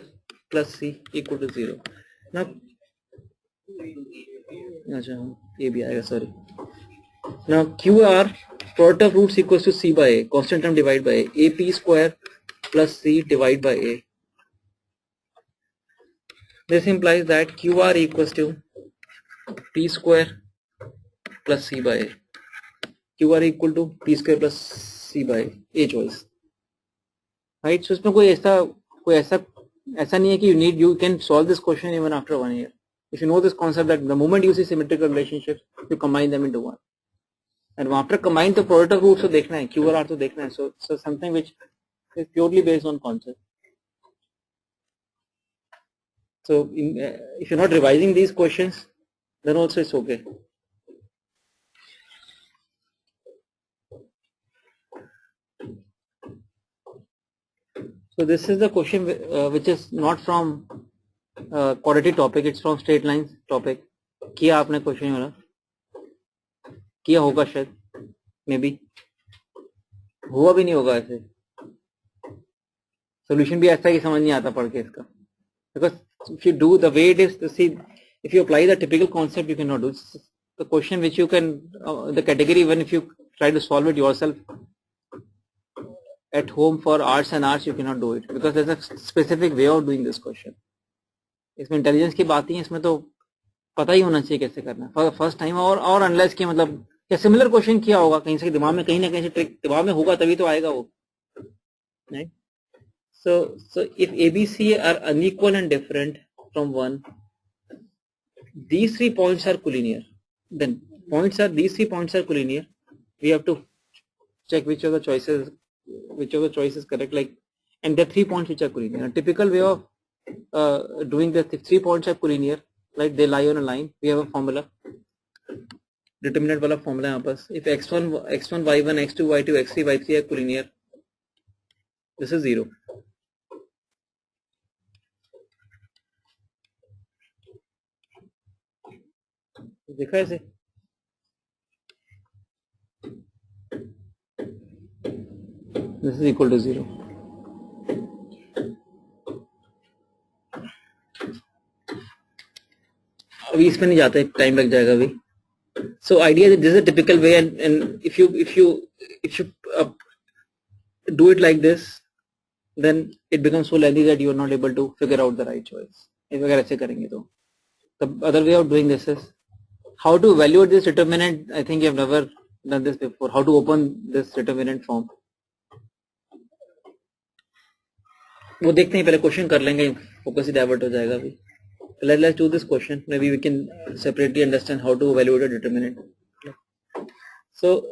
plus c equal to 0. Now अच्छा ये भी आएगा, sorry. Now QR product of roots equals to C by A, constant term divided by A, AP square plus C divided by A. This implies that QR equals to P square plus C by A. QR equal to P square plus C by A choice. Right? So इसमें कोई ऐसा नहीं है कि you can solve this question even after 1 year. If you know this concept that the moment you see symmetrical relationships, you combine them into one. And after combine the product of roots तो देखना है, Q और R तो देखना है. So something which is purely based on concept. So if you're not revising these questions, then also it's okay. So this is the question which is not from quadratic topic, it's from straight lines topic. किया आपने question वाला किया होगा शायद, may be हुआ भी नहीं होगा ऐसे. सोल्यूशन भी ऐसा ही समझ नहीं आता पढ़ के इसका, because if you do the way it is, see, if you apply the typical concept, you cannot do the question which you can the category. Even if you try to solve it yourself at home for arts and arts, you cannot do it because there's a specific way of doing this question. इसमें intelligence की बात ही है, इसमें तो पता ही होना चाहिए कैसे करना है फर्स्ट टाइम. और अनलेस कि मतलब क्या सिमिलर क्वेश्चन किया होगा कहीं से दिमाग में, कहीं ना कहीं से ट्रिक दिमाग में होगा तभी तो आएगा वो. Right. So if ABC are unequal and different from 1, these 3 points are collinear. Then these 3 points are collinear. We have to check which of the choices is correct. Like, and there are 3 points which are collinear. A typical way of doing this, if 3 points are collinear, like they lie on a line, we have a formula. Determinant वाला formula यहाँ पर. If x1, y1, x2, y2, x3, y3 are collinear, this is 0. देखा ऐसे. This is equal to 0. अभी इसमें नहीं जाता, time लग जाएगा अभी. So idea that this is a typical way, and if you do it like this, then it becomes so lengthy that you are not able to figure out the right choice. अगर ऐसे करेंगे तो the other way of doing this is how to evaluate this determinant. I think you have never done this before. How to open this determinant form, वो देखते हैं, पहले question कर लेंगे, फोकस ही डाइवर्ट हो जाएगा अभी. Let's do this question. Maybe we can separately understand how to evaluate a determinant. So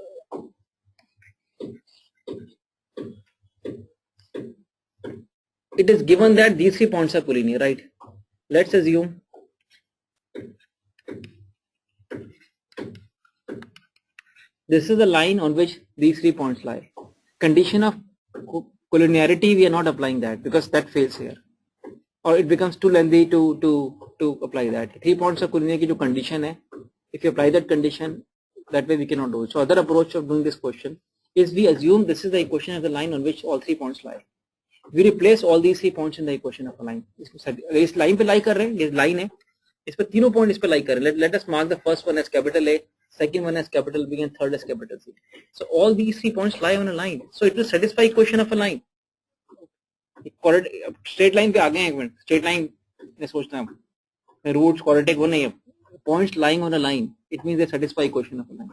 it is given that these 3 points are collinear, right? Let's assume this is the line on which these 3 points lie. Condition of collinearity, we are not applying that because that fails here, or it becomes too lengthy to apply that. 3 points of collinear की जो condition है, if you apply that condition, that way we cannot do it. So other approach of doing this question is we assume this is the equation of the line on which all 3 points lie. We replace all these 3 points in the equation of a line. इस line पे lie कर रहे हैं, ये line है, इस पे तीनों point इस पे lie कर रहे हैं. Let us mark the first one as capital A, second one as capital B, and third as capital C. So all these 3 points lie on a line. So it will satisfy equation of a line. Straight line पे आ गए हैं एक minute. Straight line ने सोचना है, roots quadratic वो नहीं है. Points lying on a line, it means they satisfy equation of a line.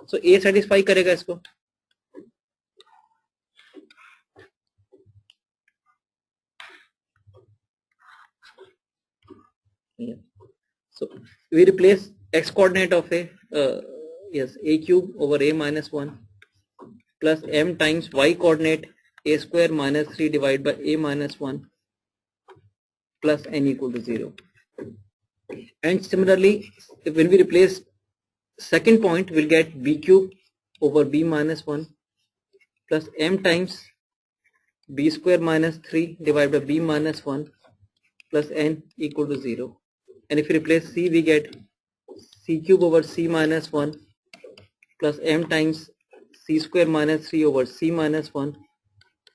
So A satisfy करेगा इसको. Yeah. So we replace x coordinate of a a cube over a minus 1 plus m times y coordinate a square minus 3 divided by a minus 1 plus n equal to 0. And similarly, when we replace second point, we'll get b cube over b minus 1 plus m times b square minus 3 divided by b minus 1 plus n equal to 0. And if we replace c, we get c cube over c minus 1 plus m times c square minus 3 over c minus 1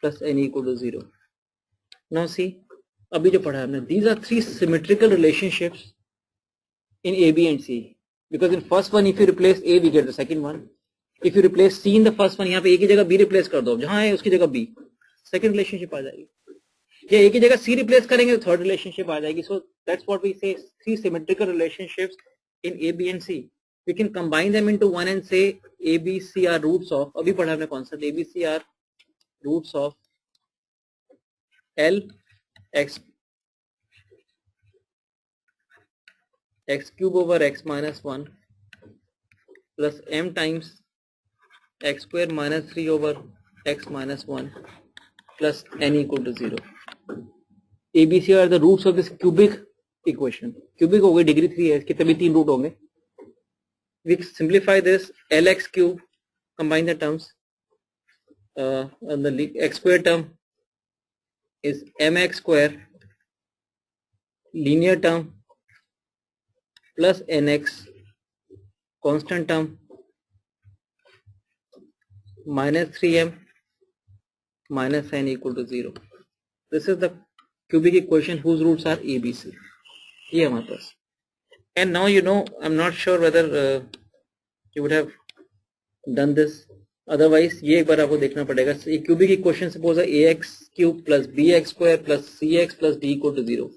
plus n equal to 0. Now see, अभी जो पढ़ा हमने, these are 3 symmetrical relationships in A, B and C. because in first one if you replace A we get the second one, if you replace C in the first one, यहाँ पे A की जगह B replace कर दो, जहाँ है उसकी जगह B, second relationship आ जाएगी, या A की जगह C replace करेंगे तो third relationship आ जाएगी. So that's what we say, three symmetrical relationships in A, B and C. We can combine them into one and say A, B, C are roots of, अभी पढ़ा हमने concept, A, B, C are roots of L x cube over x minus 1 plus m times x square minus 3 over x minus 1 plus n equal to 0. A, B, C are the roots of this cubic equation. Cubic हो गई, degree 3 है, इसके तभी 3 root होंगे. We simplify this, Lx cube, combine the terms, and the x square term is mx square, linear term plus nx, constant term minus 3m minus n equal to 0. This is the cubic equation whose roots are A, B, C. ये हमारे पास. And now you know, I'm not sure whether you would have done this. Otherwise, ये एक बार आपको देखना पड़ेगा. ये cubic equation suppose है ax cube plus bx square plus cx plus d equal to 0.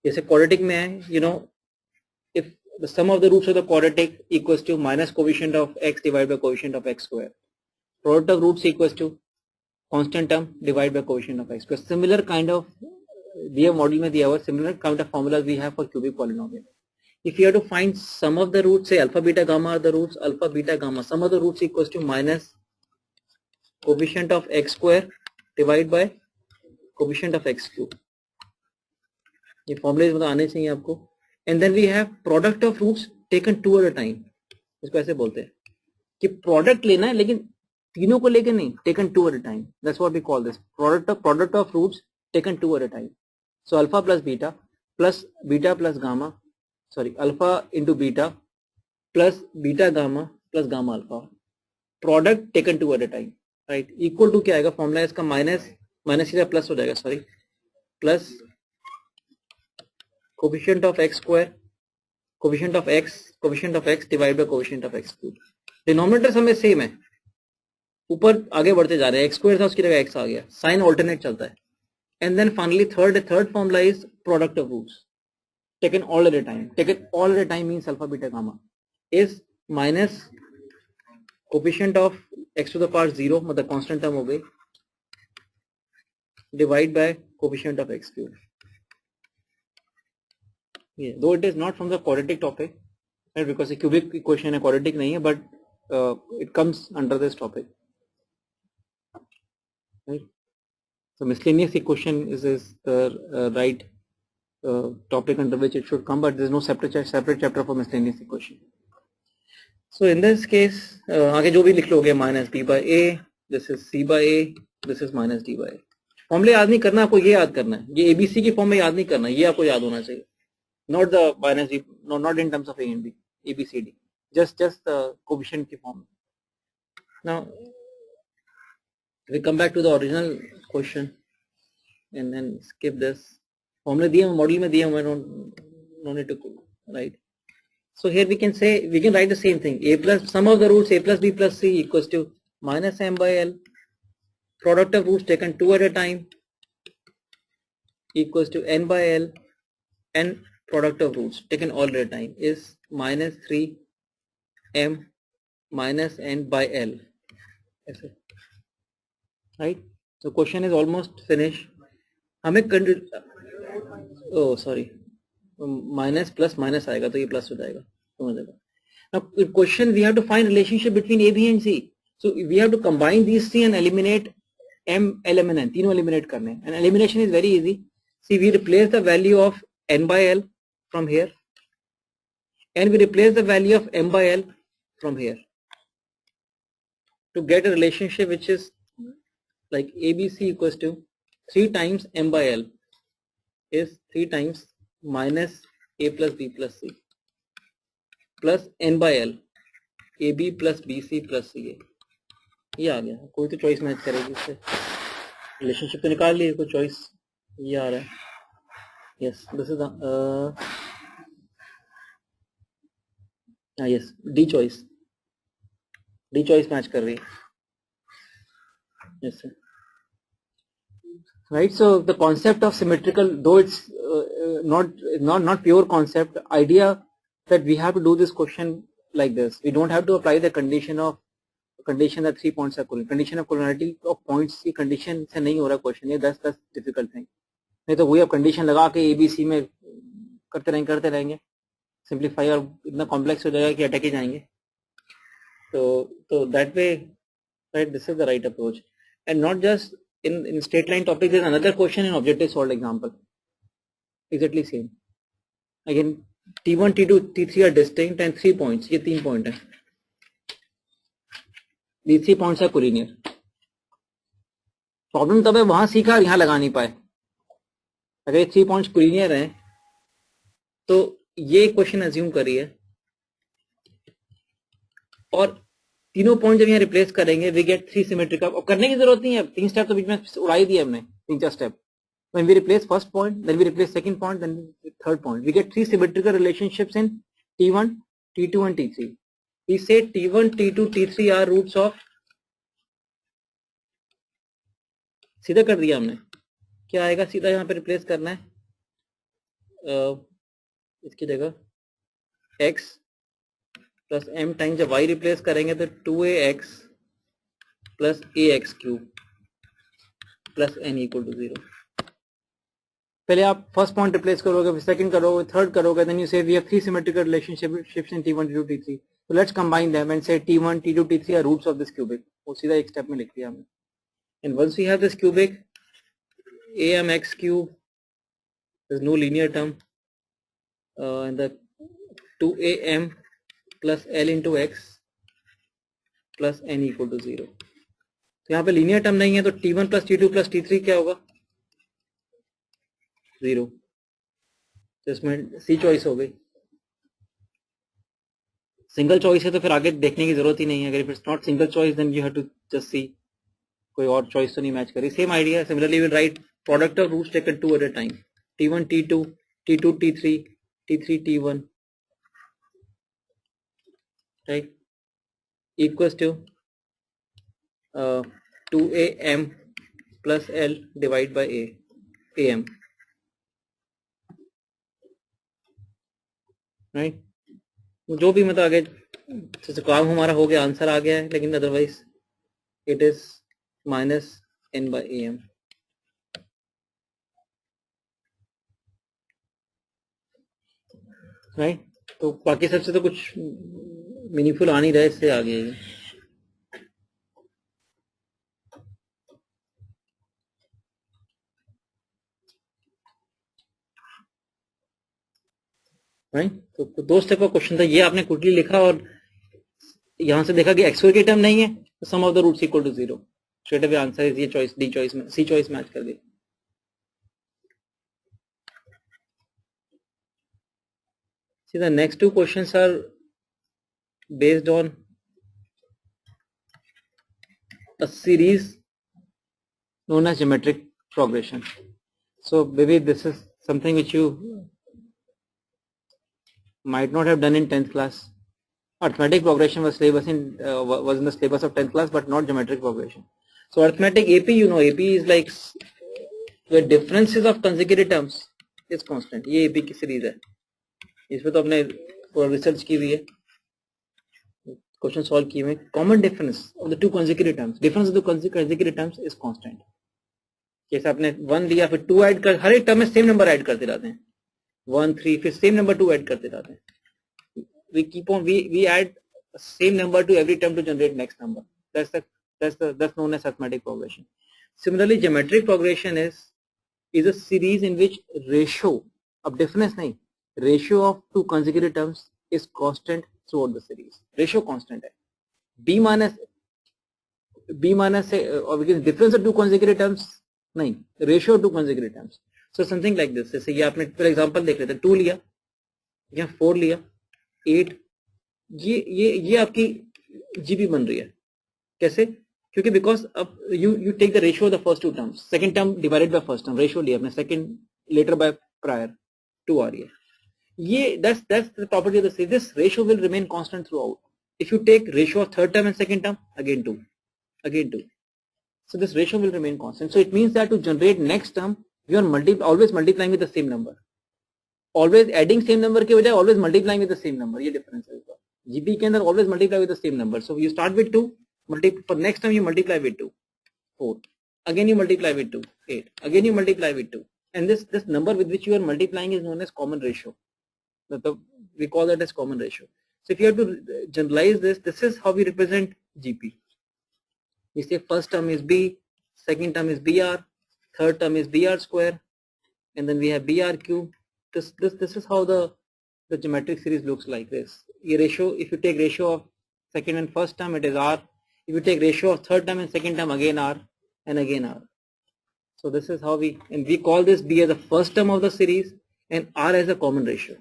जैसे quadratic में है, you know, if the sum of the roots of the quadratic equals to minus coefficient of x divided by coefficient of x square. Product of roots equals to constant term divided by coefficient of x square. Similar kind of दिया model में दिया हुआ, similar kind of formulas we have for cubic polynomial. If you have to find sum of the roots, say alpha, beta, gamma are the roots, alpha, beta, gamma, sum of the roots equals to minus coefficient of x square divided by coefficient of x cube. ये formulas मतलब आने चाहिए आपको. And then we have product of roots taken two at a time. इसको ऐसे बोलते हैं कि product लेना है लेकिन तीनों को लेके नहीं, taken two at a time. That's what we call this, product of roots taken two at a time. So alpha plus beta plus gamma, sorry, alpha into beta plus beta gamma plus gamma alpha, product taken two at a time, right? Equal to क्या आएगा, formula इसका minus की plus हो जाएगा, sorry, plus coefficient of x square, coefficient of x divide by coefficient of x cube. Denominator हमें same है, ऊपर आगे बढ़ते जा रहे हैं, x स्क्वायर था उसकी जगह x आ गया, साइन ऑल्टरनेट चलता है. And then finally third formula is product of roots taken all at a time. Taken all at a time means alpha, beta, gamma is minus coefficient of x to the power 0, मतलब constant term हो गई, divide by coefficient of x cube. Yeah, though it is not from the quadratic topic, right, because the cubic equation है, quadratic नहीं है, but it comes under this topic, right? So miscellaneous equation is the right topic under which it should come, but there is no separate chapter for miscellaneous equation. So in this case, आगे जो भी लिख लोगे, minus b by a, this is c by a, this is minus d by a. फॉर्मूले याद नहीं करना, आपको ये याद करना है, ये abc की फॉर्म में याद नहीं करना, ये आपको याद होना चाहिए. Not the minus d, no, not in terms of a and b, a b c d, just the coefficient की form. Now we come back to the original question and then skip this. फॉर्मूले दिए हुए, model में दिए हुए, no need to write. So here we can say, we can write the same thing, a plus sum of the roots a plus b plus c equals to minus m by l, product of roots taken two at a time equals to n by l, and product of roots taken all at a time is minus 3m minus n by l. Right? So question is almost finished. हमें sorry minus plus minus आएगा तो ये plus हो जाएगा, समझ जाएगा. Now question, we have to find relationship between a, b and c. So we have to combine these three and eliminate m, l, m and n. तीनों eliminate करने हैं. And elimination is very easy. See, we replace the value of n by l from here, and we replace the value of m by l from here to get a relationship which is like ABC equals to 3 times m by l is 3 times minus a plus b plus c plus n by l ab plus bc plus ca. ये आ गया, कोई तो choice match करेगी इससे, relationship तो निकाल लिए, कोई चॉइस ये आ रहा है. Yes, this is yes, D choice match कर रही है. Yes, sir. Right. So the concept of symmetrical, though it's not pure concept, idea that we have to do this question like this. We don't have to apply the condition that 3 points are equivalent. Condition of collinearity of points की condition से नहीं हो रहा question. ये 10 difficult thing. नहीं तो वही अब condition लगा के ABC में करते रहेंगे. Simplify और इतना complex हो जाएगा कि अटक ही जाएंगे. So that way, right? This is the right approach. And not just in straight line topic, there's another question in objective solved example. Exactly same. Again, T1, T2, T3 are distinct and 3 points. ये 3 point है. These 3 points are collinear. Problem तब है वहां सीखा और यहाँ लगा नहीं पाए. अगर ये 3 points collinear हैं, तो ये क्वेश्चन अज्यूम करिए और तीनों पॉइंट जब यहाँ रिप्लेस करेंगे वी गेट 3 सिमेट्रिकल. अब करने की जरूरत नहीं है, 3 स्टेप तो बीच में उड़ाई दिए हमने, 3-4 step. When we replace first point, then we replace second point, then third point, we get 3 symmetrical relationships in T1, T2 and T3. We say T1, T2, T3 are roots of. सीधा कर दिया हमने. क्या आएगा? सीधा यहाँ पे replace करना है इसकी जगह x प्लस m टाइम. जब y रिप्लेस करेंगे तो 2ax plus ax cube plus n equal to 0. पहले आप फर्स्ट पॉइंट रिप्लेस करोगे, फिर सेकंड करोगे, थर्ड करोगे, then you say we have 3 symmetrical relationships in T1, T2, T3. So let's combine them and say T1, T2, T3 are roots of this cubic. वो सीधा एक step में लिख दिया हमने. And once we have this cubic, amx cube, there's no linear term, and the 2am plus l into x plus n equal to 0. तो यहाँ पे लीनियर टर्म नहीं है, तो T1 plus T2 plus T3 क्या होगा? 0. तो इसमें सी चॉइस हो गई. सिंगल चॉइस है तो फिर आगे देखने की जरूरत ही नहीं है. अगर if it's not single choice then you have to just see कोई और चॉइस तो नहीं मैच करी. Same idea. Similarly will write product of roots taken 2 at a time. T1 T2, T2 T3, T3 T1, right, equals to 2am plus l divided by am, right. जो भी मतलब आगे काम हमारा हो गया, आंसर आ गया है, लेकिन otherwise it is minus n by am. Right. तो बाकी सबसे तो कुछ मीनिंगफुल आ नहीं रहा है, इससे आगे राइट. तो 2 स्टेप का क्वेश्चन था. ये आपने क्विकली लिखा और यहां से देखा कि x2 की टर्म नहीं है, तो sum of the roots equal to 0. Straight away answer is ये चॉइस, डी चॉइस में सी चॉइस मैच कर दी. See, the next 2 questions are based on a series known as geometric progression. So maybe this is something which you might not have done in 10th class. Arithmetic progression was in the syllabus of 10th class, but not geometric progression. So arithmetic AP, you know, AP is like the differences of consecutive terms is constant. ये AP की series है. इसमें तो अपने research की हुई है, question solve किए हुए. Common difference of the 2 consecutive terms, difference of the consecutive terms is constant. जैसे आपने 1 लिया, फिर 2 ऐड कर, हर एक टर्म में सेम नंबर ऐड करते रहते हैं. 1 3 फिर सेम नंबर 2 ऐड करते रहते हैं. we keep on we add same number to every term to generate next number. That's known as arithmetic progression. Similarly, geometric progression is a series in which ratio of difference नहीं, ratio of 2 consecutive terms is constant throughout the series. Ratio constant है. b minus है, or because difference of 2 consecutive terms नहीं, ratio of 2 consecutive terms. So something like this. जैसे ये आपने for example देख लेते हैं, 2 लिया, या 4 लिया, 8, ये आपकी जीबी बन रही है. कैसे? क्योंकि बिकॉज अब you take the ratio of the first 2 terms, second term divided by first term, ratio लिया अपने, सेकंड लेटर बाय प्रायर 2 आ रही है. ये that's the property of the series. This ratio will remain constant throughout. If you take ratio of third term and second term, again 2, again 2. So this ratio will remain constant. So it means that to generate next term, you are always multiplying with the same number. Always adding same number के बजाय always multiplying with the same number. ये difference है इसका. GP के अंदर always multiply with the same number. So you start with 2, for next time you multiply with 2, 4. Again you multiply with 2, 8. Again you multiply with 2. And this number with which you are multiplying is known as common ratio. We call that as common ratio. So if you have to generalize this is how we represent GP. We say first term is B, second term is BR, third term is BR square, and then we have BR cube. This is how the geometric series looks like this. A ratio, if you take ratio of second and first term, it is R. If you take ratio of third term and second term, again R and again R. So this is how we call this B as the first term of the series and R as a common ratio.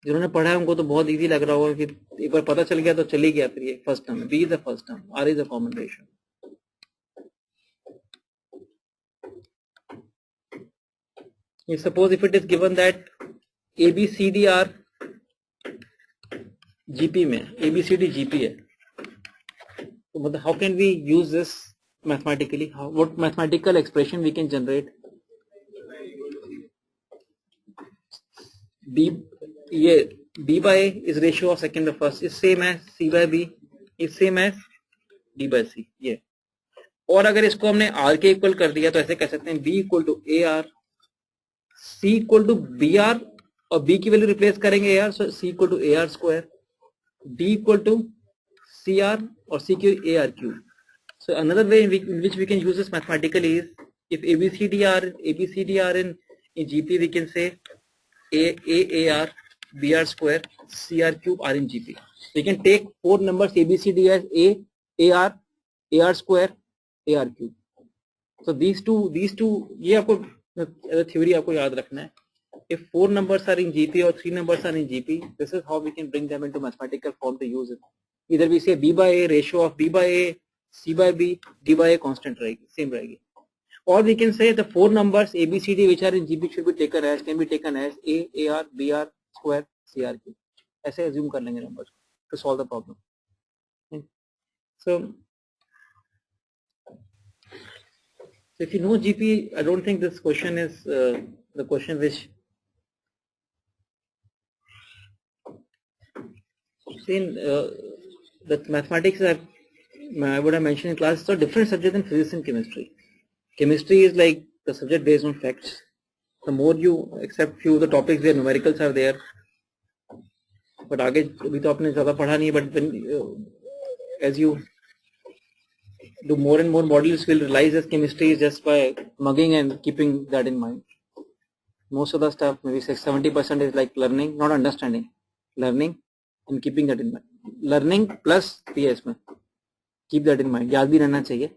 जिन्होंने पढ़ा है उनको तो बहुत easy लग रहा होगा कि एक बार पता चल गया तो चली गया फिर ये first term b is the first term r is a common ratio. Suppose if it is given that ABCD are GP में ABCD GP है तो मतलब how can we use this mathematically? What mathematical expression we can generate? ये B by A is ratio of second to first is same as C by B is same as D by C. ये और अगर इसको हमने R के equal कर दिया तो ऐसे कह सकते हैं B equal to AR, C equal to BR और B की वैल्यू रिप्लेस करेंगे AR, so C equal to AR square, D equal to CR और C की AR cube. So another way in which we can use this mathematically is if ABCD are in GP, we can say AR BR square CR cube are in GP. We can take 4 numbers ABCD as AR square AR cube. So these two ये आपको theory आपको याद रखना है. If 4 numbers are in GP or 3 numbers are in GP, this is how we can bring them into mathematical form to use it. Either we say B by A, ratio of B by A, C by B, D by A constant रहेगी, same रहेगी. Or we can say the 4 numbers ABCD which are in GP should be taken as, can be taken as AR BR square CR cube. ऐसे assume कर लेंगे numbers to solve the problem. So if you know GP, I don't think this question is the question which that mathematics are, I would have mentioned in class, it's a different subject than physics and chemistry. Chemistry is like the subject based on facts. The more you accept few of the topics where numericals are there, but आगे अभी तो आपने ज़्यादा पढ़ा नहीं, but when as you do more and more modules, will realize that chemistry is just by mugging and keeping that in mind. Most of the stuff, maybe 70% is like learning, not understanding, learning and keeping that in mind. Learning plus PS में, keep that in mind. याद भी रहना चाहिए.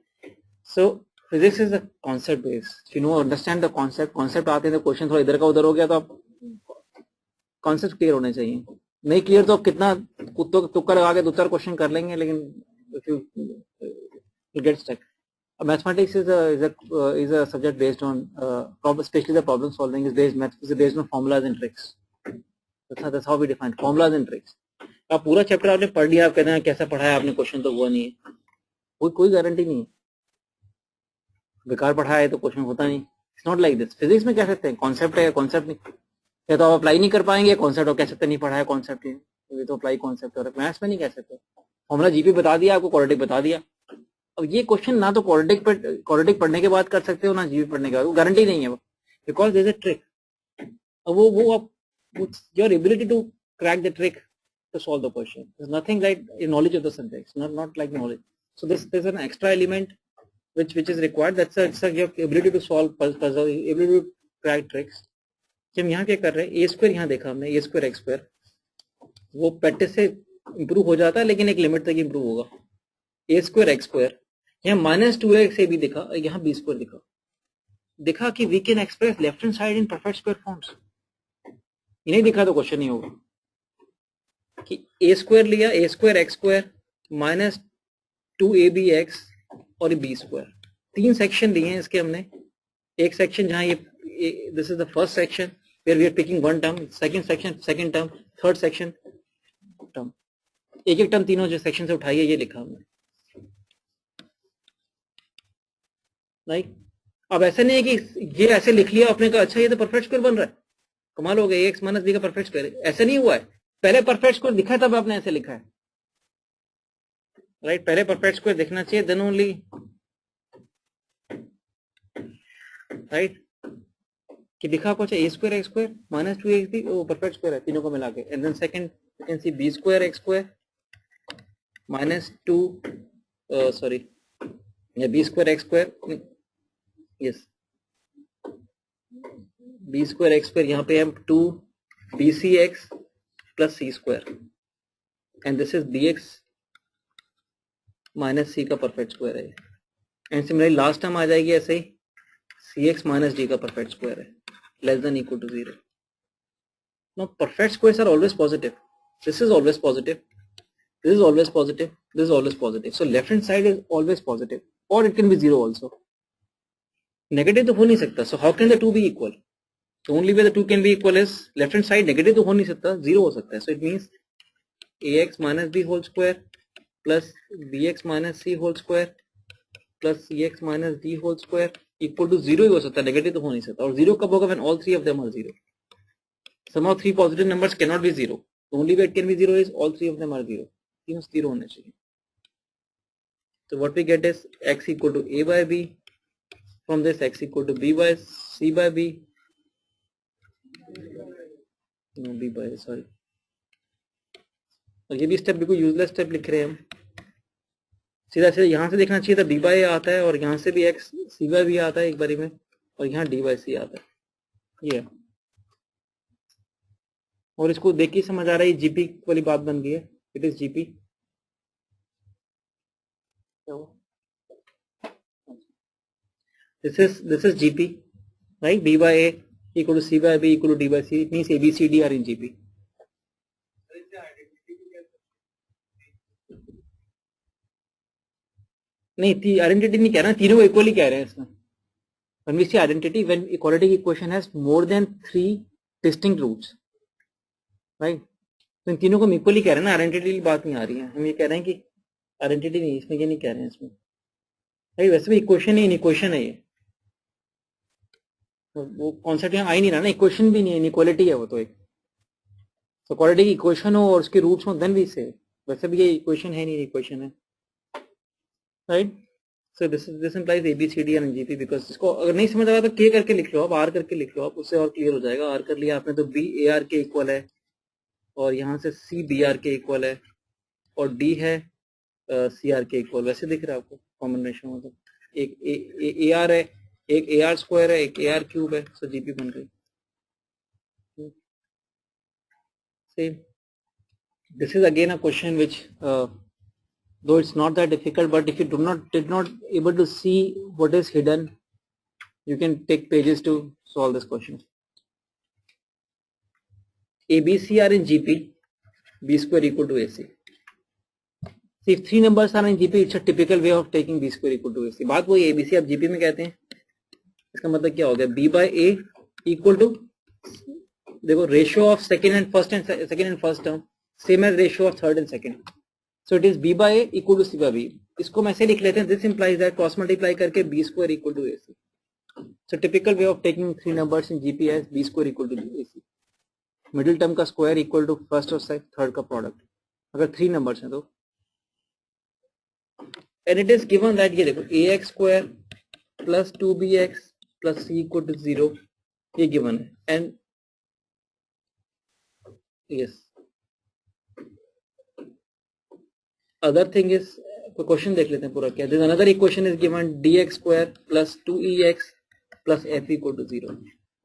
So physics is a concept based. If you know, understand the concept आते हैं तो question थोड़ा इधर का उधर हो गया तो आप concept clear होने चाहिए. नहीं clear तो आप कितना तुक्का लगा के 2-4 question कर लेंगे, लेकिन if you get stuck. Mathematics is a subject based on especially the problem solving is based on formulas and tricks. That's how we define formulas and tricks. आप पूरा चैप्टर आपने पढ़ लिया, आप कहते हैं कैसा पढ़ा है आपने, क्वेश्चन तो हुआ नहीं है, कोई गारंटी नहीं है. बेकार पढ़ा है तो क्वेश्चन होता नहीं. It's not like this. Physics में कह सकते हैं कॉन्सेप्ट है, कॉन्सेप्ट नहीं या तो आप अप्लाई नहीं कर पाएंगे, कॉन्सेप्ट और कह सकते नहीं पढ़ा है कॉन्सेप्ट है, ये तो अप्लाई कॉन्सेप्ट है. मैथ्स में नहीं कह सकते. फॉर्मूला जीपी बता दिया आपको, क्वाड्रेटिक बता दिया. अब ये क्वेश्चन ना तो क्वाड्रेटिक पढ़ने के बाद कर सकते हो ना जीपी पढ़ने के बाद, वो गारंटी नहीं है वो, because there is a trick. अब वो आप your ability to crack the trick to solve the question. There's nothing like knowledge of the subjects, not like knowledge. So there's an extra element which is required. That's your ability to solve puzzle, ability to crack tricks. कि हम यहाँ क्या कर रहे हैं, a square यहाँ देखा हमने, a square x square, वो प्रैक्टिस से इम्प्रूव हो जाता है लेकिन एक लिमिट तक इम्प्रूव होगा. a square x square यहाँ -2x a भी दिखा, यहाँ b square दिखा कि we can express left hand side in perfect square forms. ये नहीं दिखा तो क्वेश्चन नहीं होगा कि a स्क्वायर लिया, a square x square minus 2abx और b स्क्वायर. 3 सेक्शन लिए हैं इसके हमने. एक सेक्शन जहां ये this is the first section, where we are picking one term, second section, second term, third section term. एक एक टर्म तीनों जो सेक्शन से उठाइए, ये लिखा हमने, राइट. अब ऐसा नहीं है कि ये ऐसे लिख लिया आपने कहा अच्छा ये तो परफेक्ट स्क्वायर बन रहा है, कमाल हो गया, x माइनस बी का परफेक्ट स्क्वायर. ऐसा नहीं हुआ है, पहले परफेक्ट स्क्वायर दिखा है तब आपने ऐसे लिखा है, राइट. पहले परफेक्ट स्क्वायर दिखना चाहिए, देन ओनली, राइट, कि दिखा आपको a square x square minus 2x भी वो परफेक्ट स्क्वायर है तीनों को मिला के. And then second you can see B square x square minus 2 sorry या b square x square, yes, b square x square, यहाँ पे हम 2 b c x plus c square, and this is b x minus c का perfect square है. And similarly last term आ जाएगी ऐसे ही, सी एक्स माइनस डी का परफेक्ट स्क्वायर है, less than equal to 0. Now perfect squares are always positive. This is always positive. This is always positive. This is always positive. So left hand side is always positive, or it can be 0 also. Negative तो हो नहीं सकता. So how can the two be equal? The only way the two can be equal is left hand side negative तो हो नहीं सकता, 0 हो सकता है. So it means ax minus b whole square plus bx minus c whole square plus cx minus d whole square equal to 0 ही हो सकता है, नेगेटिव तो हो नहीं सकता. और 0 कब होगा? When all three of them are 0. Somehow three positive numbers cannot be 0. The only way it can be 0 is all three of them are 0. तीनों 0 होने चाहिए. So what we get is x equal to a by b. From this x equal to b by c by b. No, b by, sorry. और ये भी step बिल्कुल useless step लिख रहे हैं हम. सीधा सीधा यहाँ से देखना चाहिए था, b by a आता है, और यहाँ से भी x c by b आता है एक बारी में, और यहाँ d by c आता है. ये और इसको देख के समझ आ रहा है जीपी वाली बात बन गई है. It is GP. This is GP, right. b by a equal to c by b equal to d by c. It means a b c d are in gp. नहीं, आइडेंटिटी नहीं कह रहे हैं, तीनों को इक्वली कह रहे हैं इसमें. When we say identity, when equality equation has more than 3 distinct roots, right? तो इन तीनों को हम इक्वली कह रहे हैं ना, आइडेंटिटी की बात नहीं आ रही है. हम ये कह रहे हैं कि आइडेंटिटी नहीं, इसमें ये नहीं कह रहे हैं इसमें, राइट. वैसे भी इक्वेशन ही इक्वेशन है ये, तो वो कॉन्सेप्ट यहाँ आ ही नहीं रहा ना. इक्वेशन भी नहीं है, इनइक्वालिटी है वो तो एक. तो क्वालिटी की इक्वेशन हो और उसके रूट्स हो, देन वी से. वैसे भी ये इक्वेशन है नहीं, इक्वेशन है, right. So this implies A B C D and GP. Because इसको अगर नहीं समझ आ रहा तो के करके लिख लो आप, आर करके लिख लो आप, उससे और क्लियर हो जाएगा. आर कर लिया आपने तो बी ए आर के इक्वल है, और यहाँ से सी बी आर के इक्वल है, और डी है सी आर के इक्वल. वैसे दिख रहा है आपको कॉम्बिनेशन, मतलब एक ए आर है, एक ए आर स्क्वायर है, एक ए आर क्यूब है. सो जीपी बन गई. Same. This is again a question which though it's not that difficult, but if you did not able to see what is hidden, you can take pages to solve this question. A, B, C are in GP, B square equal to AC. See, if 3 numbers are in GP, it's a typical way of taking B square equal to AC. बात वही ABC आप GP में कहते हैं. इसका मतलब क्या हो गया? B by A equal to, देखो, ratio of second and first term same as ratio of third and second. So it is b by a equal to c by b. इसको हम ऐसे लिख लेते हैं. This implies that cross multiply करके b square equal to ac. So typical way of taking 3 numbers in GP as b square equal to ac. Middle term का square equal to first और third का product. अगर 3 numbers हैं तो. And it is given that ये देखो ax square plus 2bx plus c equal to 0, ये given है. And yes, other thing is, question देख लेते हैं पूरा क्या. There's another equation is given dx square plus 2ex plus f equal to 0.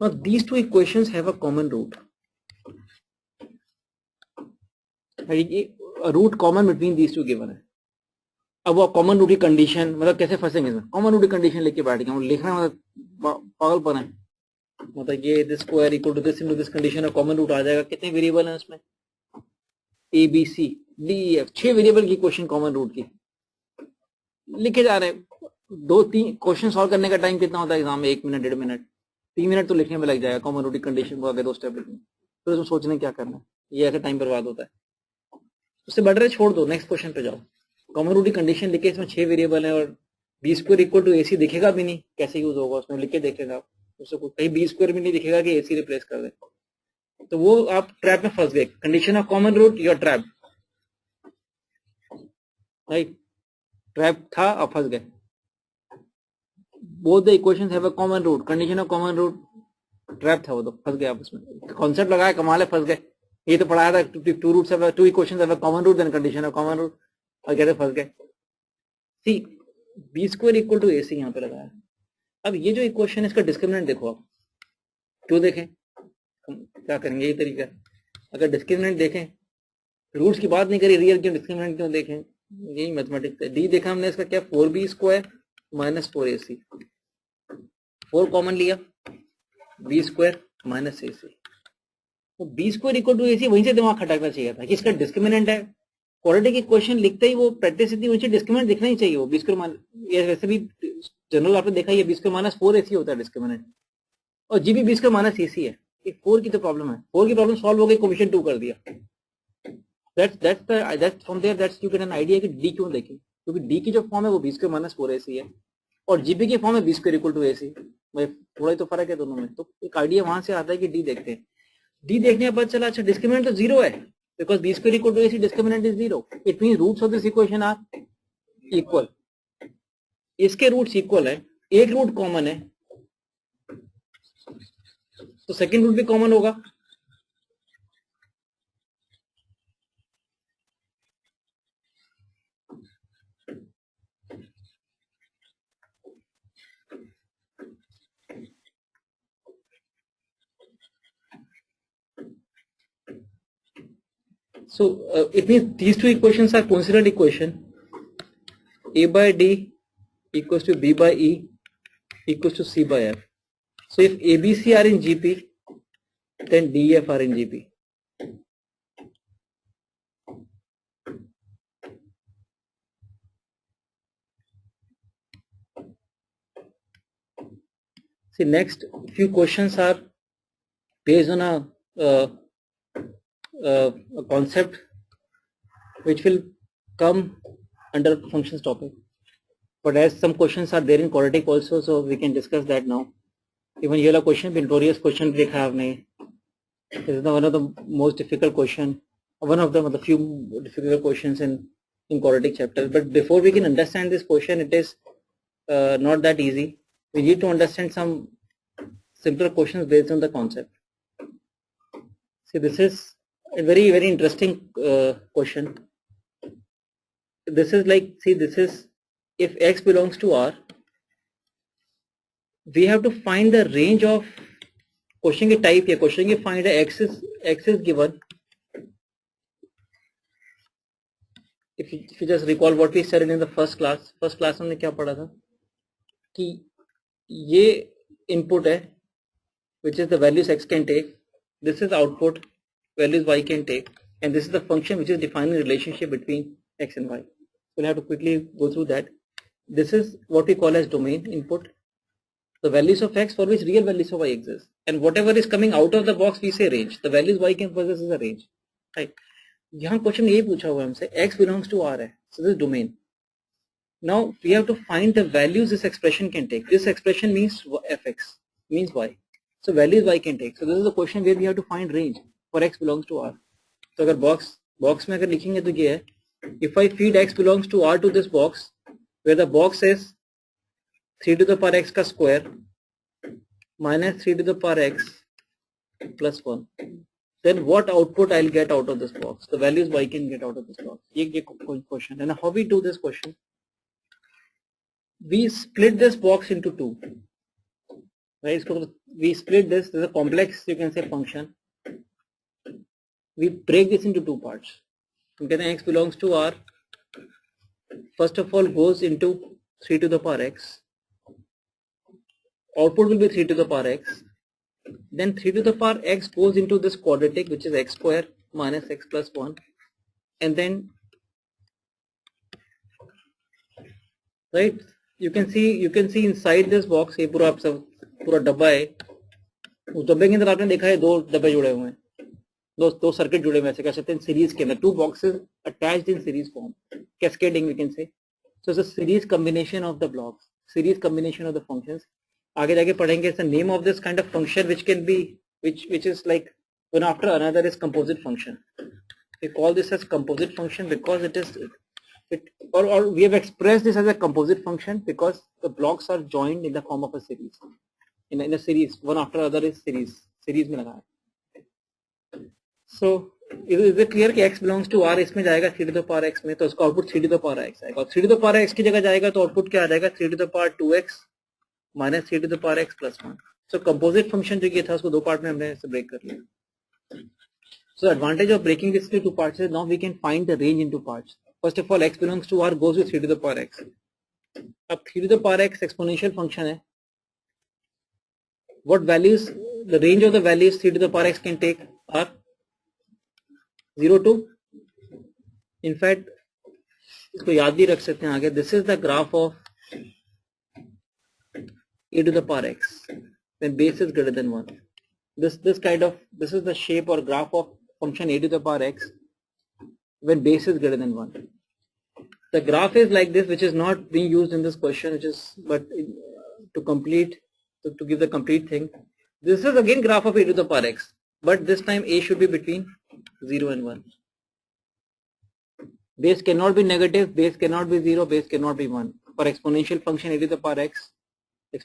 Now these two equations have a common root. A root common between these two given है. अब वो common root की condition, मतलब कैसे फंसेंगे इसमें? Common root की condition लेके बैठ गए, लिखना मतलब पागलपन है. मतलब ये this square equal to this into this condition, common root आ जाएगा. कितने वेरिएबल हैं उसमें? A B C d e f, 6 variable की क्वेश्चन कॉमन रूट की लिखे जा रहे हैं. 2-3 क्वेश्चन सॉल्व करने का टाइम कितना होता है एग्जाम में? 1 मिनट 1.5 मिनट. 3 मिनट तो लिखने में लग जाएगा कॉमन रूट की कंडीशन को, आगे 2 स्टेप लिखने, फिर उसमें सोचने क्या करना है, ये ऐसे टाइम बर्बाद होता है। उससे बेटर है छोड़ दो, नेक्स्ट क्वेश्चन पे जाओ। कॉमन रूट की कंडीशन लिखे, इसमें 6 वेरिएबल है और B square equal to AC दिखेगा भी नहीं, कैसे यूज होगा उसमें, लिख के देखेगा उससे कहीं बी स्क्वायर भी नहीं दिखेगा कि AC रिप्लेस कर दे, तो वो आप ट्रैप में फंस गए। Condition of common root your trap, right, trap था आप फंस गए। Both the equations have a common root, condition of common root, trap था वो, तो फंस गए आप उसमें। कॉन्सेप्ट लगाया, कमाल है, फंस गए। ये तो पढ़ाया था two roots have two equations have a common root then condition of common root, और कहते फंस गए। See B square equal to AC यहाँ पे लगाया। अब ये जो इक्वेशन है इसका डिस्क्रिमिनेंट देखो आप, क्यों देखें, हम क्या करेंगे, यही तरीका है। अगर डिस्क्रिमिनेंट देखें, रूट्स की बात नहीं करी, रियल क्यों, डिस्क्रिमिनेंट क्यों देखें, यही मैथमेटिक्स है। डी देखा हमने, इसका क्या 4B square minus 4AC, 4 common लिया, B स्क्वायर माइनस AC, तो B square equal to AC, वहीं से दिमाग खटकना चाहिए था कि इसका डिस्क्रिमिनेंट है। क्वाड्रेटिक इक्वेशन लिखते ही वो प्रैक्टिस इतनी ऊंची, डिस्क्रिमिनेंट दिखना ही चाहिए वो। B स्क्वायर, ये वैसे भी जनरल आपने देखा, ये B स्क्वायर माइनस 4AC होता है डिस्क्रिमिनेंट, और GB B square minus AC है। 4 की तो प्रॉब्लम है, 4 की प्रॉब्लम सॉल्व हो गई, कोफिशिएंट 2 कर दिया। That's from there that's you get an idea कि D क्यों देखें, क्योंकि D की जो फॉर्म है वो B स्क्वायर माइनस 4AC है, और GB की फॉर्म है B square equal to AC, थोड़ा ही तो फर्क है दोनों में। तो एक आइडिया वहां से आता है कि D देखते हैं। D देखने के बाद चला, अच्छा डिस्क्रिमिनेंट तो 0 है, because B square equal to AC, discriminant is 0, it means roots of this equation are equal. इसके रूट्स इक्वल है, एक रूट कॉमन है, तो सेकंड रूट भी कॉमन होगा। So it means these two equations are considered equation. A by D equals to B by E equals to C by F. So if ABC are in GP, then DEF are in GP. See, next few questions are based on a concept which will come under functions topic. But as some questions are there in quadratic also, so we can discuss that now. Even here a question, notorious question देखा आपने. This is one of the most difficult question, one of the few difficult questions in quadratic chapter. But before we can understand this question, it is not that easy. We need to understand some simpler questions based on the concept. See, this is a very interesting question. This is like, see, this is if X belongs to R, we have to find the range of question की type है, question की find है, X is given. If you just recall what we studied in the first class हमने क्या पढ़ा था कि ये input है, which is the values X can take, this is output, values Y can take, and this is the function which is defining the relationship between X and Y. We'll have to quickly go through that. This is what we call as domain input, the values of X for which real values of Y exist, and whatever is coming out of the box we say range, the values Y can possess is a range, right? यहाँ question ये पूछा हुआ हमसे, X belongs to R है, so this is domain. Now we have to find the values this expression can take. This expression means fx, means y. So values y can take. So this is the question where we have to find range for x belongs to R. So अगर box में अगर लिखेंगे तो ये है, if I feed x belongs to R to this box, where the box is 3 to the power x का square minus 3 to the power x plus 1, then what output I'll get out of this box? The values y can get out of this box. ये question. And how we do this question? We split this box into two, right? So we split this. This is a complex, you can say, function. We break this into two parts. Okay, then x belongs to R. First of all, goes into 3 to the power x. Output will be 3 to the power x. Then 3 to the power x goes into this quadratic, which is x square minus x plus 1. And then, right, you can see inside this box, ये पूरा डब्बा है, उस डब्बे के अंदर आपने देखा है दो डब्बे जुड़े हुए हैं, दो सर्किट जुड़े हुए, ऐसे कह सकते हैं सीरीज के अंदर, two boxes attached in series form, cascading we can say. So it's a series combination of the blocks, series combination of the functions. आगे जाके पढ़ेंगे it's the name of this kind of function which can be which is like one after another is composite function. We call this as composite function because it is or we have expressed this as a composite function because the blocks are joined in the form of a series. In a series, one after other is series में लगा है. So is it clear कि x belongs to r, इसमें जाएगा 3 to the power x में, तो उसका output 3 to the power x आएगा, और 3 to the power x की जगह जाएगा तो आउटपुट क्या आ जाएगा, 3 to the power 2x minus 3 to the power x plus 1. So composite function जो ये था उसको दो पार्ट में हमने ऐसे ब्रेक कर लिया. So advantage of breaking this into two parts is now we can find the range into parts. First of all, x belongs to r goes with 3 to the power x. अब 3 to the power x exponential function है. What values, the range of the values 3 to the power x can take are 0 to, in fact इसको याद भी रख सकते हैं आगे. This is the graph of a to the power x when base is greater than 1. This is the shape or graph of function a to the power x when base is greater than 1. The graph is like this, which is not being used in this question, which is but to give the complete thing. This is again graph of a to the power x, but this time a should be between 0 and 1. Base cannot be negative, base cannot be 0, base cannot be 1. For exponential function a to the power x,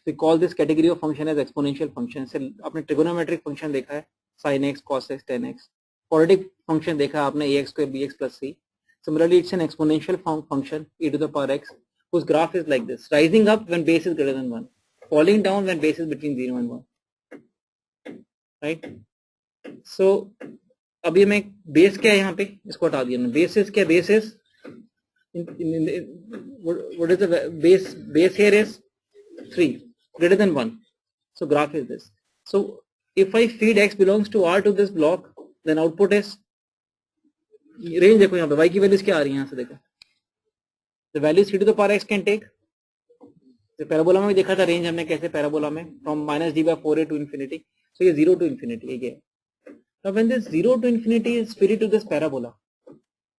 we call this category of function as exponential function. से आपने trigonometric function देखा है, sin x, cos x, tan x. Quadratic function देखा है आपने, ax square bx plus c. Similarly, it's an exponential function e to the power x whose graph is like this, rising up when base is greater than 1, falling down when base is between 0 and 1. Right? So अभी हमें base क्या है यहाँ पे, इसको हटा दिया हमने. Base is क्या, base is what is the base here is 3 greater than 1. So graph is this. So if I feed x belongs to r to this block, then output is range. देखो यहाँ पे y की values क्या आ रही है, यहाँ से देखो the values 3 to the power x can take. तो पैराबोला में भी देखा था रेंज हमने कैसे, पैराबोला में from minus d by 4a to infinity. So ये 0 to infinity ये. Now when this 0 to infinity is fitted to this parabola,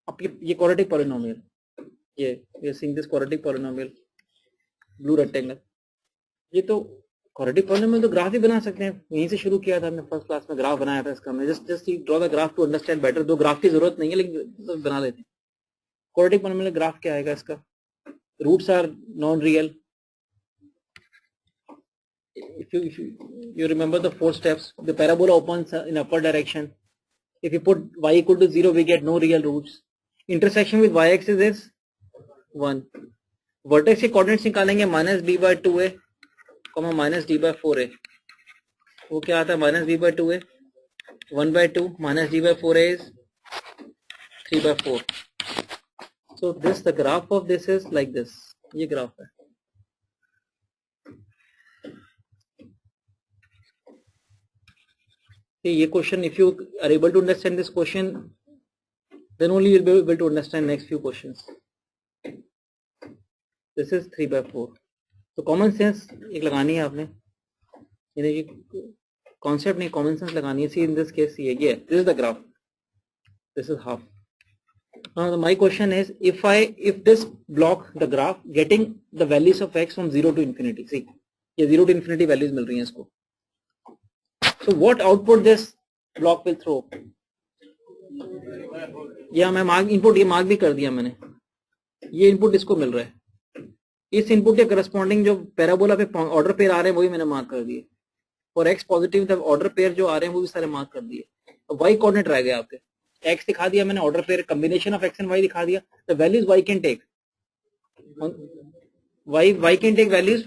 अब ये quadratic polynomial, ये seeing this quadratic polynomial, blue rectangle, ये तो क्वाड्रेटिक पॉलिनोमियल तो graph ही बना सकते हैं. यहीं से शुरू किया था हमने, फर्स्ट क्लास में ग्राफ बनाया था इसका. हमने just draw the graph to understand better. दो ग्राफ की जरूरत नहीं है लेकिन तो बना लेते हैं. क्वाड्रेटिक पॉलिनोमियल ग्राफ क्या आएगा इसका, roots are non real. If you remember the 4 steps, the parabola opens in upper direction. If you put y equal to 0, we get no real roots. Intersection with y-axis is 1. Vertex के coordinates निकालेंगे minus b by 2a, minus d by 4a. वो क्या आता है, minus b by 2a, 1 by 2 minus d by 4a is 3 by 4. So this, the graph of this is like this. ये graph है. ये question, if you are able to understand this question, then only you'll be able to understand next few questions. This is 3 by 4. तो common sense एक लगानी है आपने, ये concept नहीं, कॉमन सेंस लगानी है. सी इन दिस केस ये this is the graph, this is half. Now my question is, if this block, the graph getting the values of x from 0 to infinity, see ये 0 to infinity values मिल रही हैं इसको. So what output this block will throw? या मैं mark input, ये mark भी कर दिया मैंने, ये इनपुट इसको मिल रहा है. इस इनपुट के करस्पॉन्डिंग जो पैराबोला पे ऑर्डर पेयर आ रहे हैं वही मैंने मार्क कर दिए. For x positive the order pair जो आ रहे हैं वो भी सारे मार्क कर दिए. वाई कोऑर्डिनेट रह गया आपके, एक्स दिखा दिया मैंने, order pair combination of x and y दिखा दिया. The values y can take, y can take values